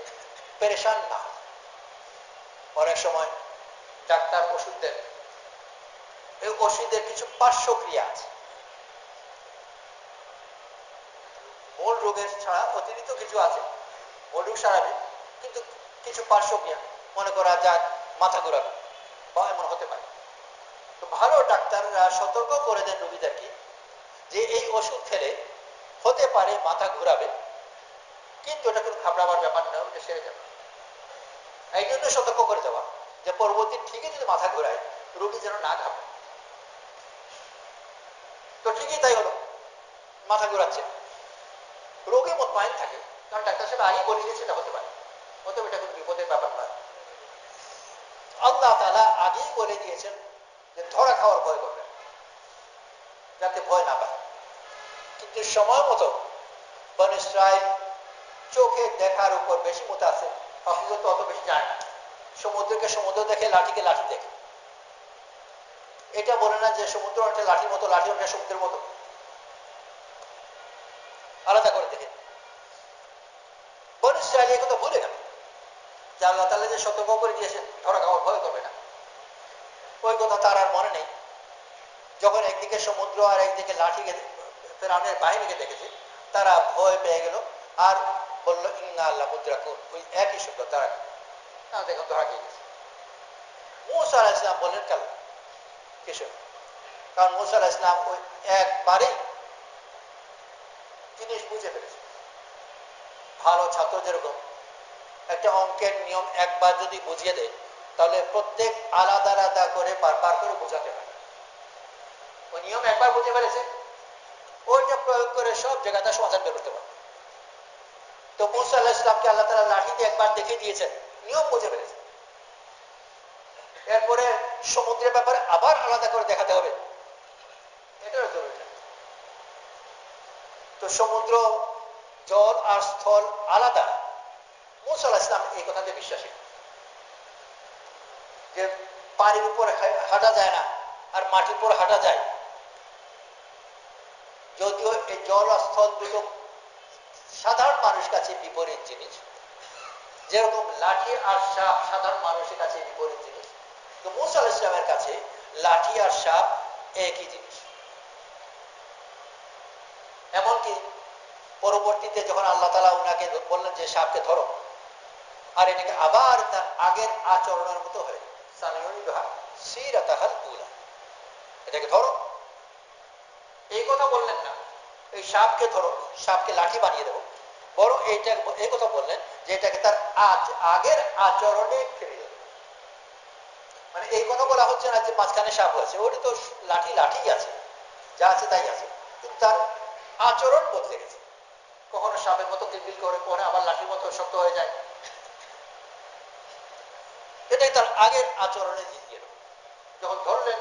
পেরেশান না হয়। অনেক সময় ডাক্তার ওষুধ দেন, এই ওষুধের কিছু পার্শ্বক্রিয়া আছে, মূল রোগের ছাড়া অতিরিক্ত কিছু আছে, মূল রোগ সারাবে কিন্তু কিছু পার্শ্বক্রিয়া, মনে করা যাক মাথা ঘোরাবে বা এমন হতে পারে। তো ভালো ডাক্তাররা সতর্ক করে দেন রোগীদেরকে যে এই ওষুধ খেলে হতে পারে মাথা ঘোরাবে, কিন্তু এটা কোনো ঘাবড়াবার ব্যাপার না, ওটা সেরে যাবে। এই জন্য সতর্ক করে দেওয়া যে পরবর্তী ঠিকই যদি মাথা ঘোরায় রোগী যেন না ঘাবড়ে। তো ঠিকই তাই হলো, মাথা ঘোরাচ্ছে, রোগী মুতমাইন থাকে, কারণ ডাক্তার সাহেব আগেই বলে দিয়েছে এটা হতে পারে, হতে এটা কোনো বিপদের ব্যাপার নয়। আল্লাহ তাআলা আগেই বলে দিয়েছেন যে ধরা খাওয়ার ভয় করবে, যাতে ভয় না পায়। কিন্তু সময় মতো বনী ইসরাইল চোখে দেখার উপর বেশি মুতাসির, হকিকত অত বেশি যায় না। সমুদ্রকে সমুদ্র দেখে, লাঠিকে লাঠি দেখে। এটা বলে না যে সমুদ্র অনেকটা লাঠির মতো, লাঠি অনেকটা সমুদ্রের মতো, আলাদা করে দেখে। বনী ইসরাইল এই কথা ভুলে গেল যে আল্লাহ তাআলা যে সতর্ক করে দিয়েছেন ধরা খাওয়ার ভয় করবে না, ওই কথা তার আর মনে নেই। যখন একদিকে সমুদ্র আর একদিকে লাঠিকে ফিরআউনের বাহিনীকে দেখেছে, তারা ভয় পেয়ে গেল আর বললো ইন্না আল্লাহ মুদরাকুন, ওই একই শব্দ, তারা না দেখুন ধরা খেয়ে গেছে। মুসা আলাইহিস সালাম বললেন কাল কিসব, কারণ মুসা আলাইহিস সালাম ওই একবারেই জিনিস বুঝে ফেলেছে। ভালো ছাত্র যেরকম একটা অঙ্কের নিয়ম একবার যদি বুঝিয়ে দেয় তাহলে প্রত্যেক আলাদা আলাদা করে বারবার করে বোঝাতে পারে। ওই নিয়ম একবার বুঝে ফেলেছে, ওইটা প্রয়োগ করে সব জায়গাটা সমাধান বের করতে পারে। তো মুসা আলাইহিস সালামকে আল্লাহ তাআলা লাঠি দিয়ে একবার দেখিয়ে দিয়েছেন, নিয়ম বুঝে ফেলেছে। এরপরে সমুদ্রের ব্যাপারে আবার আলাদা করে দেখাতে হবে, এটাও জরুরি না। তো সমুদ্র, জল আর স্থল আলাদা। মুসা আলাইহিস সালাম এই কথাতে বিশ্বাসী যে পানির উপর হাঁটা যায় না আর মাটির উপর হাঁটা যায়। যদিও এই জল আর স্থল দুটো সাধারণ মানুষের কাছে বিপরীত জিনিস, যেরকম লাঠি আর সাপ সাধারণ মানুষের কাছে বিপরীত জিনিস, তো মুসা আলাইহিস সালামের কাছে লাঠি আর সাপ একই জিনিস। এমনকি পরবর্তীতে যখন আল্লাহ তাআলা উনাকে বললেন যে সাপকে ধরো, আর এটাকে আবার তার আগের আচরণের মতো হয়ে এটাকে ধরো, এই কথা বললেন না এই সাপকে ধরো, সাপকে লাঠি বানিয়ে দেবো, বরং এইটা এই কথা বললেন যে এটাকে তার আগের আচরণে ফিরে দেবে। মানে এই কথা বলা হচ্ছে না যে মাঝখানে সাপ হয়েছে, ওটা তো লাঠি লাঠি আছে, যা আছে তাই আছে, কিন্তু তার আচরণ বদলে গেছে। কখনো সাপের মতো কিলবিল করে, কখনো আবার লাঠির মতো শক্ত হয়ে যায়। এটাই তার আগের আচরণে দিয়ে দেবে। যখন ধরলেন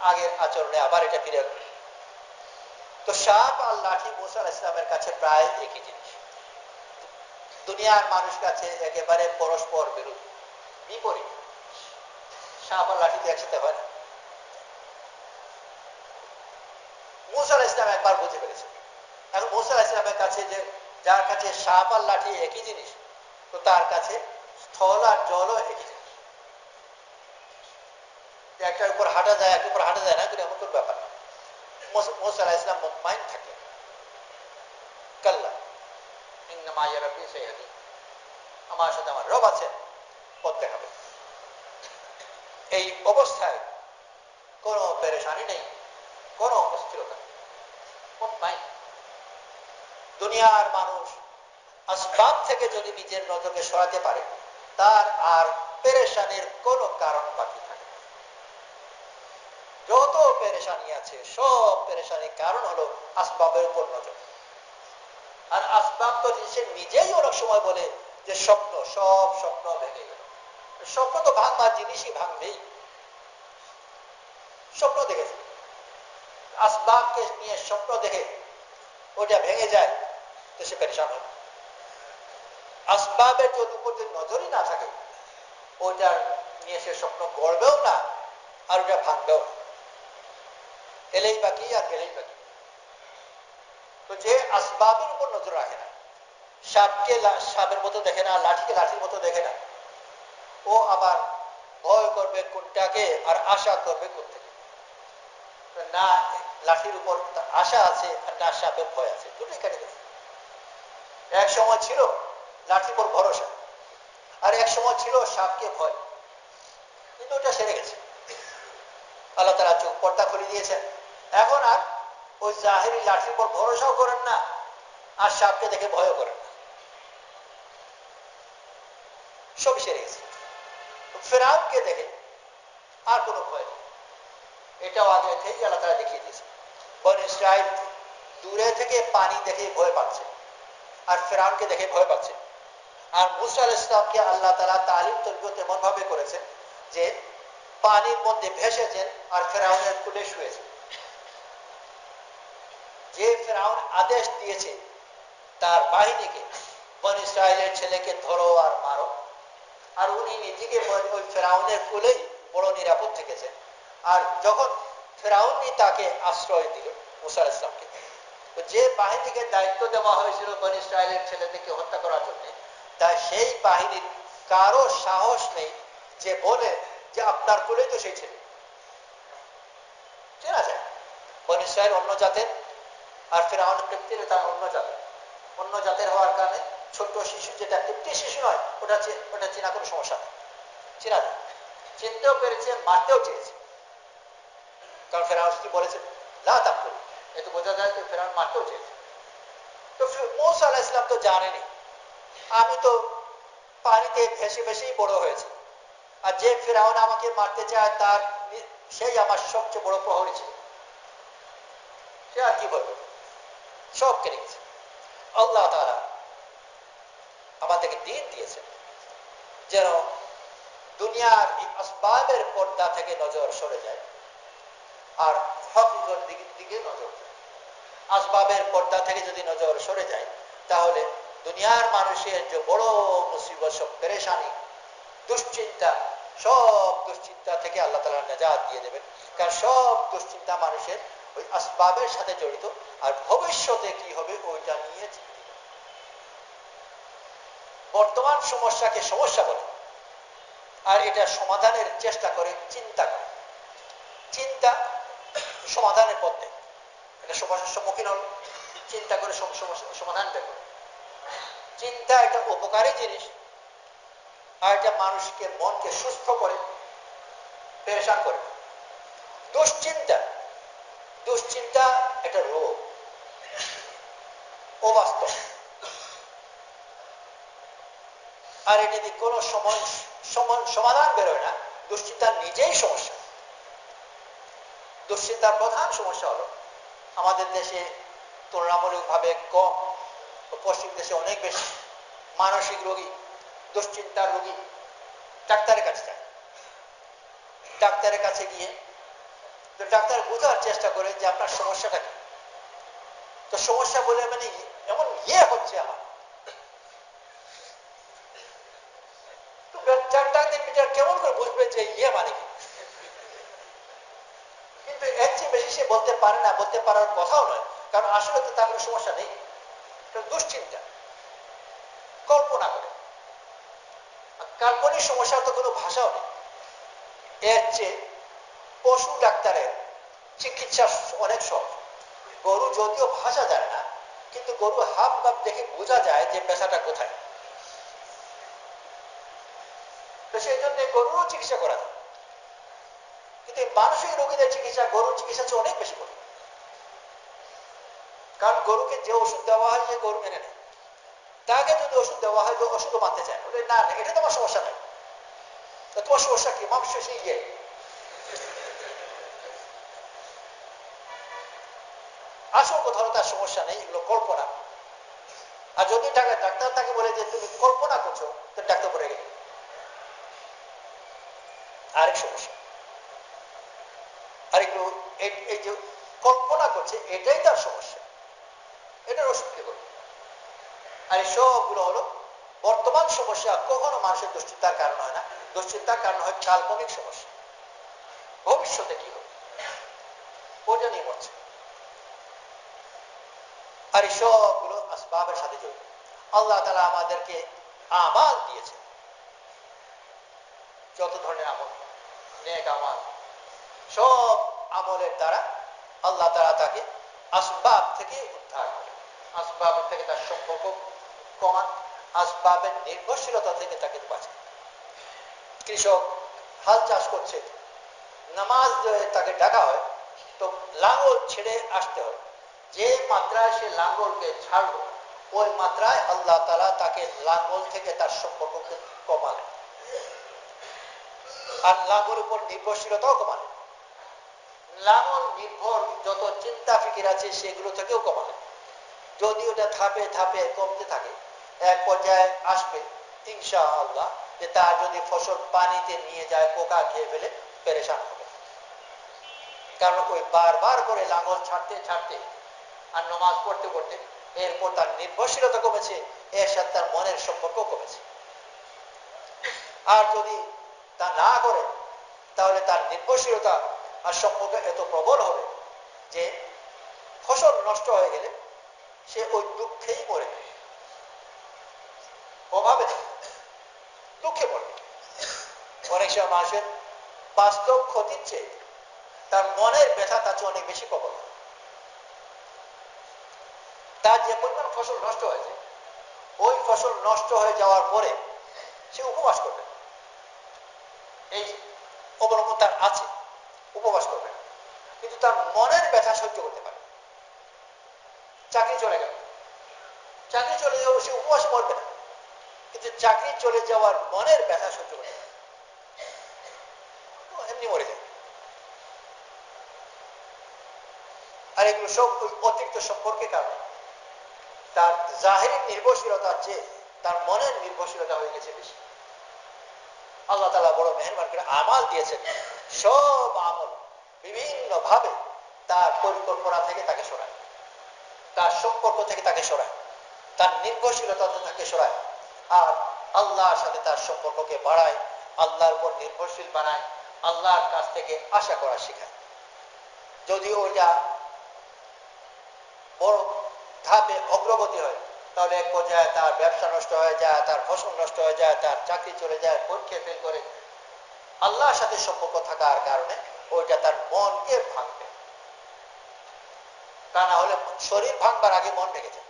আগের আচরণে আবার এটা ফিরে গেল। তো সাপ আর লাঠি মুসা আলাইহিস সালামের কাছে প্রায় একই জিনিস। দুনিয়ার মানুষ কাছে একেবারে পরস্পর বিরোধী, বিপরীত। সাপ আর লাঠি তো একসাথে হয় না। মুসা আলাইহিস সালাম একবার বুঝে ফেলেছে। এখন মুসা আলাইহিস সালামের কাছে যে যার কাছে সাপ আর লাঠি একই জিনিস, তো তার কাছে স্থল আর জলও একই জিনিস। একটার উপর হাঁটা যায়, একটার উপর হাঁটা যায় না, কিন্তু এমন কোনো ব্যাপার না। মুসা আলাইহিস সালাম মুতমাইন থাকলেন, কাল্লা ইন্নামা ইয়া রাব্বি সাইয়াহদিন, আমার সাথে আমার রব আছেন, পথ দেখাবেন। এই অবস্থায় কোনো পেরেশানি নেই, কোনো অস্থিরতা নেই, মুতমাইন। দুনিয়ার মানুষ আসবাব থেকে যদি নিজের নজরকে সরাতে পারে, তার আর পেরেশানির কোনো কারণ বাকি থাকে না। যত পেরেশানি আছে সব পেরেশানির কারণ হলো আসবাবের উপর নজর। আর আসবাব তো সে নিজেই অনেক সময় বলে যে স্বপ্ন, সব স্বপ্ন ভেঙে গেল। স্বপ্ন তো ভাঙবার জিনিসই ভাঙবেই। স্বপ্ন দেখেছে, আসবাবকে নিয়ে স্বপ্ন দেখে ওটা ভেঙে যায়, তো সে পেরেশান হবে। আসবাবের যদি উপর যদি নজরই না থাকে, ওটার নিয়ে সে স্বপ্ন গড়বেও না, আর ওটা ভাঙবেও না। এলেই বাকি আর গেলেই বাকি। তো যে আসবাবের উপর নজর রাখে না, সাপকে সাপের মতো দেখে না, লাঠিকে লাঠির মতো দেখে না, ও আবার ভয় করবে কোনটাকে আর আশা করবে কোন থেকে। না লাঠির উপর আশা আছে আর না সাপের ভয় আছে, দুটোই কেটে গেছে। এক সময় ছিল লাঠির উপর ভরসা, আর এক সময় ছিল সাপকে ভয়, কিন্তু ওটা সেরে গেছে। আল্লাহ তাআলা চোখ পর্দা খুলে দিয়েছেন। এখন আর ওই জাহেরি লাঠির উপর ভরসাও করেন না, আর সাপকে দেখে ভয়ও করেন না, সবই সেরে গেছে। ফেরাউনকে দেখে আর কোনো ভয় নেই, এটাও আগে থেকেই আল্লাহ তাআলা দেখিয়ে দিয়েছে। বনী ইসরাইল দূরে থেকে পানি দেখে ভয় পাচ্ছে, আর ফেরাউনকে দেখে ভয় পাচ্ছে। আর মুসা আলাইহিস সালামকে আল্লাহ তাআলা তালিম তরবিয়ত এমন ভাবে করেছেন যে পানির মধ্যে ভেসেছেন আর ফেরাউনের কোলে শুয়েছেন। যে ফেরাউন আদেশ দিয়েছে তার বাহিনীকে, বনী ইসরাইলের ছেলেকে ধরো আর মারো, আর উনি নিজেকে ওই ফেরাউনের কোলেই বড় নিরাপদ থেকেছেন। আর যখন ফেরাউনই তাকে আশ্রয় দিল মুসা আলাইহিস সালামকে, তো যে বাহিনীকে দায়িত্ব দেওয়া হয়েছিল বনী ইসরাইলের ছেলেদেরকে হত্যা করার জন্য, তাই সেই বাহিনীর কারো সাহস নেই যে বলে যে আপনার কোলেই তো সেই ছেলে। চেনা যায়, বনী ইসরাইল অন্য জাতের, আর ফেরাউন কিপ্তির তার অন্য জাতের। অন্য জাতের হওয়ার কারণে ছোট্ট শিশু, যেটা কিপ্তি শিশু নয়, ওটা চেনা কোনো সমস্যা নেই, চেনা যায়। চিনতেও পেরেছে, মারতেও চেয়েছে, কারণ ফেরাউন কি বলেছে লা তাকতুল, এতে বোঝা যায় যে ফেরাউন মারতেও চেয়েছে। তো মূসা আলাইহিস সালাম তো জানেনি আমি তো পানিতে ভেসে ভেসেই বড় হয়েছে, আর যে ফেরাউন আমাকে মারতে চায় তার সেই আমার সবচেয়ে বড় প্রহরী ছিল, সে আর কি বলবে, সব কেড়ে গেছে। আল্লাহ তাআলা আমাদেরকে দিন দিয়েছেন যেন দুনিয়ার এই আসবাবের পর্দা থেকে নজর সরে যায় আর হকের দিকে নজর যায়। আসবাবের পর্দা থেকে যদি নজর সরে যায়, তাহলে দুনিয়ার মানুষের যে বড় মুসিবত, সব পেরেশানি, দুশ্চিন্তা, সব দুশ্চিন্তা থেকে আল্লাহ তাআলা নাজাত দিয়ে দেবেন। কারণ সব দুশ্চিন্তা মানুষের ওই আসবাবের সাথে জড়িত, আর ভবিষ্যতে কি হবে ওইটা নিয়ে চিন্তিত। বর্তমান সমস্যাকে সমস্যা বলে, আর এটা সমাধানের চেষ্টা করে চিন্তা করে। চিন্তা সমাধানের পথে, এটা সমস্যার সম্মুখীন হল, চিন্তা করে সমস্যার সমাধান বের করে। চিন্তা একটা উপকারী জিনিস, আর এটা মানুষকে মনকে সুস্থ করে, পেরেশান করে। দুশ্চিন্তা, দুশ্চিন্তা একটা রোগ, অবাস্তব, আর এটা যদি কোনো সমাধান বেরোয় না, দুশ্চিন্তা নিজেই সমস্যা। দুশ্চিন্তার প্রধান সমস্যা হলো আমাদের দেশে তুলনামূলকভাবে কম, পশ্চিম দেশে অনেক বেশি মানসিক রোগী, দুশ্চিন্তার রোগী ডাক্তারের কাছে যায়। ডাক্তারের কাছে গিয়ে তো ডাক্তার বোঝার চেষ্টা করে যে আপনার সমস্যাটা কি। তো সমস্যা বলে মানে এমন হচ্ছে আমার, তো ডাক্তার কেমন করে বুঝবে যে মানে কি। কিন্তু কিন্তু এর চেয়ে বেশি সে বলতে পারে না, বলতে পারার কথাও নয়, কারণ আসলে তো তার কোনো সমস্যা নেই। দুশ্চিন্তা, কল্পনা করে। কাল্পনিক সমস্যার তো কোনো ভাষাও নেই। এর চেয়ে পশু ডাক্তারের চিকিৎসা অনেক সহজ। গরু যদিও ভাষা যায় না, কিন্তু গরু হাব ভাব দেখে বোঝা যায় যে পেশাটা কোথায়। তো সেই জন্য গরুরও চিকিৎসা করা যায়। কিন্তু মানসিক রোগীদের চিকিৎসা গরুর চিকিৎসা চেয়ে অনেক বেশি কঠিন। কারণ গরুকে যে ওষুধ দেওয়া হয় যে গরু মেনে নেয়, তাকে যদি ওষুধ দেওয়া হয় তো ওষুধও মানতে চায় না। না, এটা তোমার সমস্যা নাই। তোমার সমস্যা কি? মানুষ সেই গিয়ে আসল কথা হলো তার সমস্যা নেই, এগুলো কল্পনা। আর যদি ডাক্তার তাকে বলে যে তুমি কল্পনা করছো, তো ডাক্তার পড়ে গেল আরেক সমস্যা। আরেকটু এই যে কল্পনা করছে এটাই তার সমস্যা, এটার ওষুধ কে করবে? আর এই সবগুলো হলো বর্তমান সমস্যা। কখনো মানুষের দুশ্চিন্তার কারণ হয় না, দুশ্চিন্তার কারণ হয় কাল্পনিক সমস্যা। ভবিষ্যতে কি হবে ওটা নিয়ে বলছে। আর এই সবগুলো আসবাবের সাথে জড়িত। আল্লাহ তাআলা আমাদেরকে আমাল দিয়েছে, যত ধরনের আমল, নেক আমল, সব আমলের দ্বারা আল্লাহ তাআলা তাকে আসবাব থেকে উদ্ধার করে, আসবাব থেকে তার সম্পর্ক কমান, আসবাবের নির্ভরশীলতা থেকে তাকে বাঁচায়। কৃষক হাল চাষ করছে, নামাজ তাকে ডাকা হয় তো লাঙ্গল ছেড়ে আসতে হয়। যে মাত্রায় সে লাঙ্গলকে ছাড়লো, ওই মাত্রায় আল্লাহ তাআলা তাকে লাঙ্গল থেকে তার সম্পর্ককে কমালেন, আর লাঙ্গল উপর নির্ভরশীলতাও কমালেন। লাঙ্গল নির্ভর যত চিন্তা ফিকির আছে সেগুলো থেকেও কমালেন। যদি ওটা ধাপে ধাপে কমতে থাকে, এক পর্যায়ে আসবে ইনশাআল্লাহ যে তার যদি ফসল পানিতে নিয়ে যায় পোকা খেয়ে ফেলে পেরেশান হবে। কারণ ওই বারবার করে লাঙ্গল ছাড়তে ছাড়তে আর নামাজ পড়তে পড়তে এরপর তার নির্ভরশীলতা কমেছে, এর সাথে তার মনের সম্পর্ক কমেছে। আর যদি তা না করে তাহলে তার নির্ভরশীলতা আর সম্পর্ক এত প্রবল হবে যে ফসল নষ্ট হয়ে গেলে সে ওই দুঃখেই মরে যাবে, অভাবে দুঃখে পড়বে। অনেক সময় মানুষের বাস্তব ক্ষতির চেয়ে তার মনের ব্যথা তার চেয়ে অনেক বেশি প্রবল। তার যে পরিমাণ ফসল নষ্ট হয়েছে, ওই ফসল নষ্ট হয়ে যাওয়ার পরে সে উপবাস করবে, এই অবলম্বন তার আছে, উপবাস করবে, কিন্তু তার মনের ব্যথা সহ্য করতে পারে। চাকরি চলে গেল, চাকরি চলে যাওয়া সে উপবাসে মরবে না, কিন্তু চাকরি চলে যাওয়ার মনের ব্যথা সহ্য করতে পারে, এমনি মরে যায়। আর এগুলো সব ওই অতিরিক্ত সম্পর্কের কারণে তার জাহিরের নির্ভরশীলতার চেয়ে তার মনের নির্ভরশীলতা হয়ে গেছে বেশি। আল্লাহ তাআলা বড় মেহেরবান করে আমাল দিয়েছেন, সব আমল বিভিন্ন ভাবে তার পরিকল্পনা থেকে তাকে সরায়, তার সম্পর্ক থেকে তাকে সরায়, তার নির্ভরশীলতা তাকে সরায়, আর আল্লাহর সাথে তার সম্পর্ককে বাড়ায়, আল্লাহর উপর নির্ভরশীল বানায়, আল্লাহর কাছ থেকে আশা করা শেখায়। যদি ওইটা বড় ধাপে অগ্রগতি হয় তাহলে এক পর্যায়ে তার ব্যবসা নষ্ট হয়ে যায়, তার ফসল নষ্ট হয়ে যায়, তার চাকরি চলে যায়, পরীক্ষা ফেল করে। আল্লাহর সাথে সম্পর্ক থাকার কারণে ওইটা তার মনকে ভাঙবে, তা না হলে শরীর ভাঙবার আগে মন ভেঙে যায়।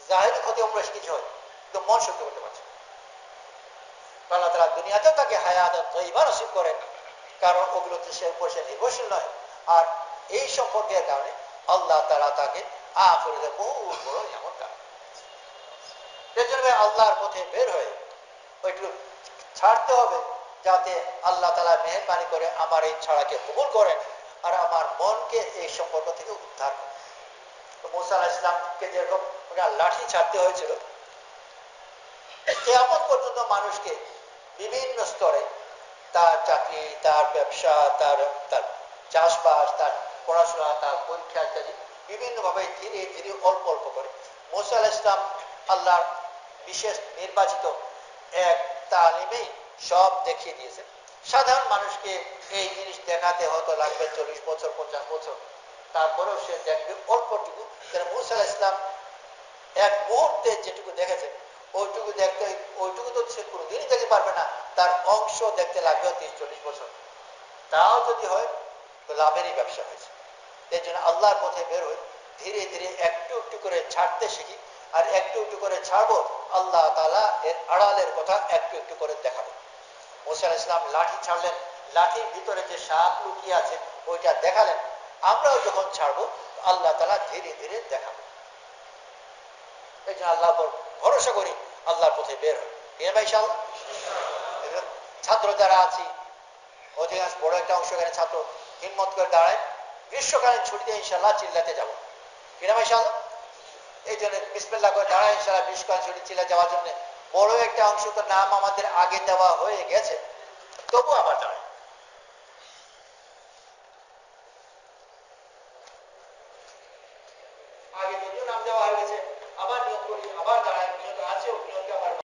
জাহেরি ক্ষতি অমরা কিছু হয়, কিন্তু মন সহ্য করতে পারছে। আল্লাহ তাআলা দুনিয়াতেও তাকে হায়াত তয়্যিবা নসিব করেন, কারণ ওগুলোতে সে উপর সে নির্ভরশীল নয়। আর এই সম্পর্কের কারণে আল্লাহ তাআলা তাকে আখিরাতে বহু বড় নিয়ামত দান করেন। এর জন্য আল্লাহর পথে বের হয়ে ওইটুকু ছাড়তে হবে, যাতে আল্লাহ তাআলা মেহেরবানি করে আমার এই ছাড়াকে কবুল করেন আর আমার মনকে এই সম্পর্ক থেকে উদ্ধার করেন। মুসা আলাইহিস সালামকে যেরকম লাঠি ছাড়তে হয়েছিল, কিয়ামত পর্যন্ত মানুষকে বিভিন্ন স্তরে তার চাকরি, তার ব্যবসা, তার চাষবাস, তার পড়াশোনা, তার পরীক্ষা ইত্যাদি বিভিন্নভাবে ধীরে ধীরে অল্প অল্প করে মুসা আলাইহিস সালাম আল্লাহর বিশেষ নির্বাচিত এক তালিমেই সব দেখিয়ে দিয়েছেন। সাধারণ মানুষকে এই জিনিস দেখাতে হয়তো লাগবে 40 বছর 50 বছর, তারপরেও সে দেখবে অল্পটুকু। মুসা আলাইহিস সালাম এক মুহূর্তে যেটুকু দেখেছেন ওইটুকু দেখতে, ওইটুকু তো সে কোনোদিনই দেখতে পারবে না, তার অংশ দেখতে লাগবে 30-40 বছর। তাও যদি হয় তো লাভেরই ব্যবসা হয়েছে। এই জন্য আল্লাহর পথে বের হই, ধীরে ধীরে একটু একটু করে ছাড়তে শিখি, আর একটু একটু করে ছাড়বো, আল্লাহ তাআলা এর আড়ালের কথা একটু একটু করে দেখাবেন। মুসা আলাইহিস সালাম লাঠি ছাড়লেন, লাঠির ভিতরে যে সাপ লুকিয়ে আছে ওইটা দেখালেন। আমরাও যখন ছাড়বো আল্লাহ তাআলা ধীরে ধীরে দেখাবেন। এই জন্য আল্লাহ ভরসা করি, আল্লাহর পথে বের হই। ভাই ইনশাআল্লাহ। ছাত্র যারা আছি, অধিকাংশ বড় একটা অংশ এখানে ছাত্র, হিম্মত করে দাঁড়ায়, গ্রীষ্মকালীন ছুটিতে ইনশাল্লাহ চিল্লাতে যাবো। কিনা ভাই ইনশাআল্লাহ? এই জন্য বিসমিল্লাহ করে দাঁড়ায় ইনশাআল্লাহ গ্রীষ্মকালীন ছুটি চিল্লা যাওয়ার জন্য। বড় একটা অংশ তো নাম আমাদের আগে দেওয়া হয়ে গেছে, তবু আবার দাঁড়ায়। আগে যদিও নাম দেওয়া হয়ে গেছে, আবার নিয়োগ করি, আবার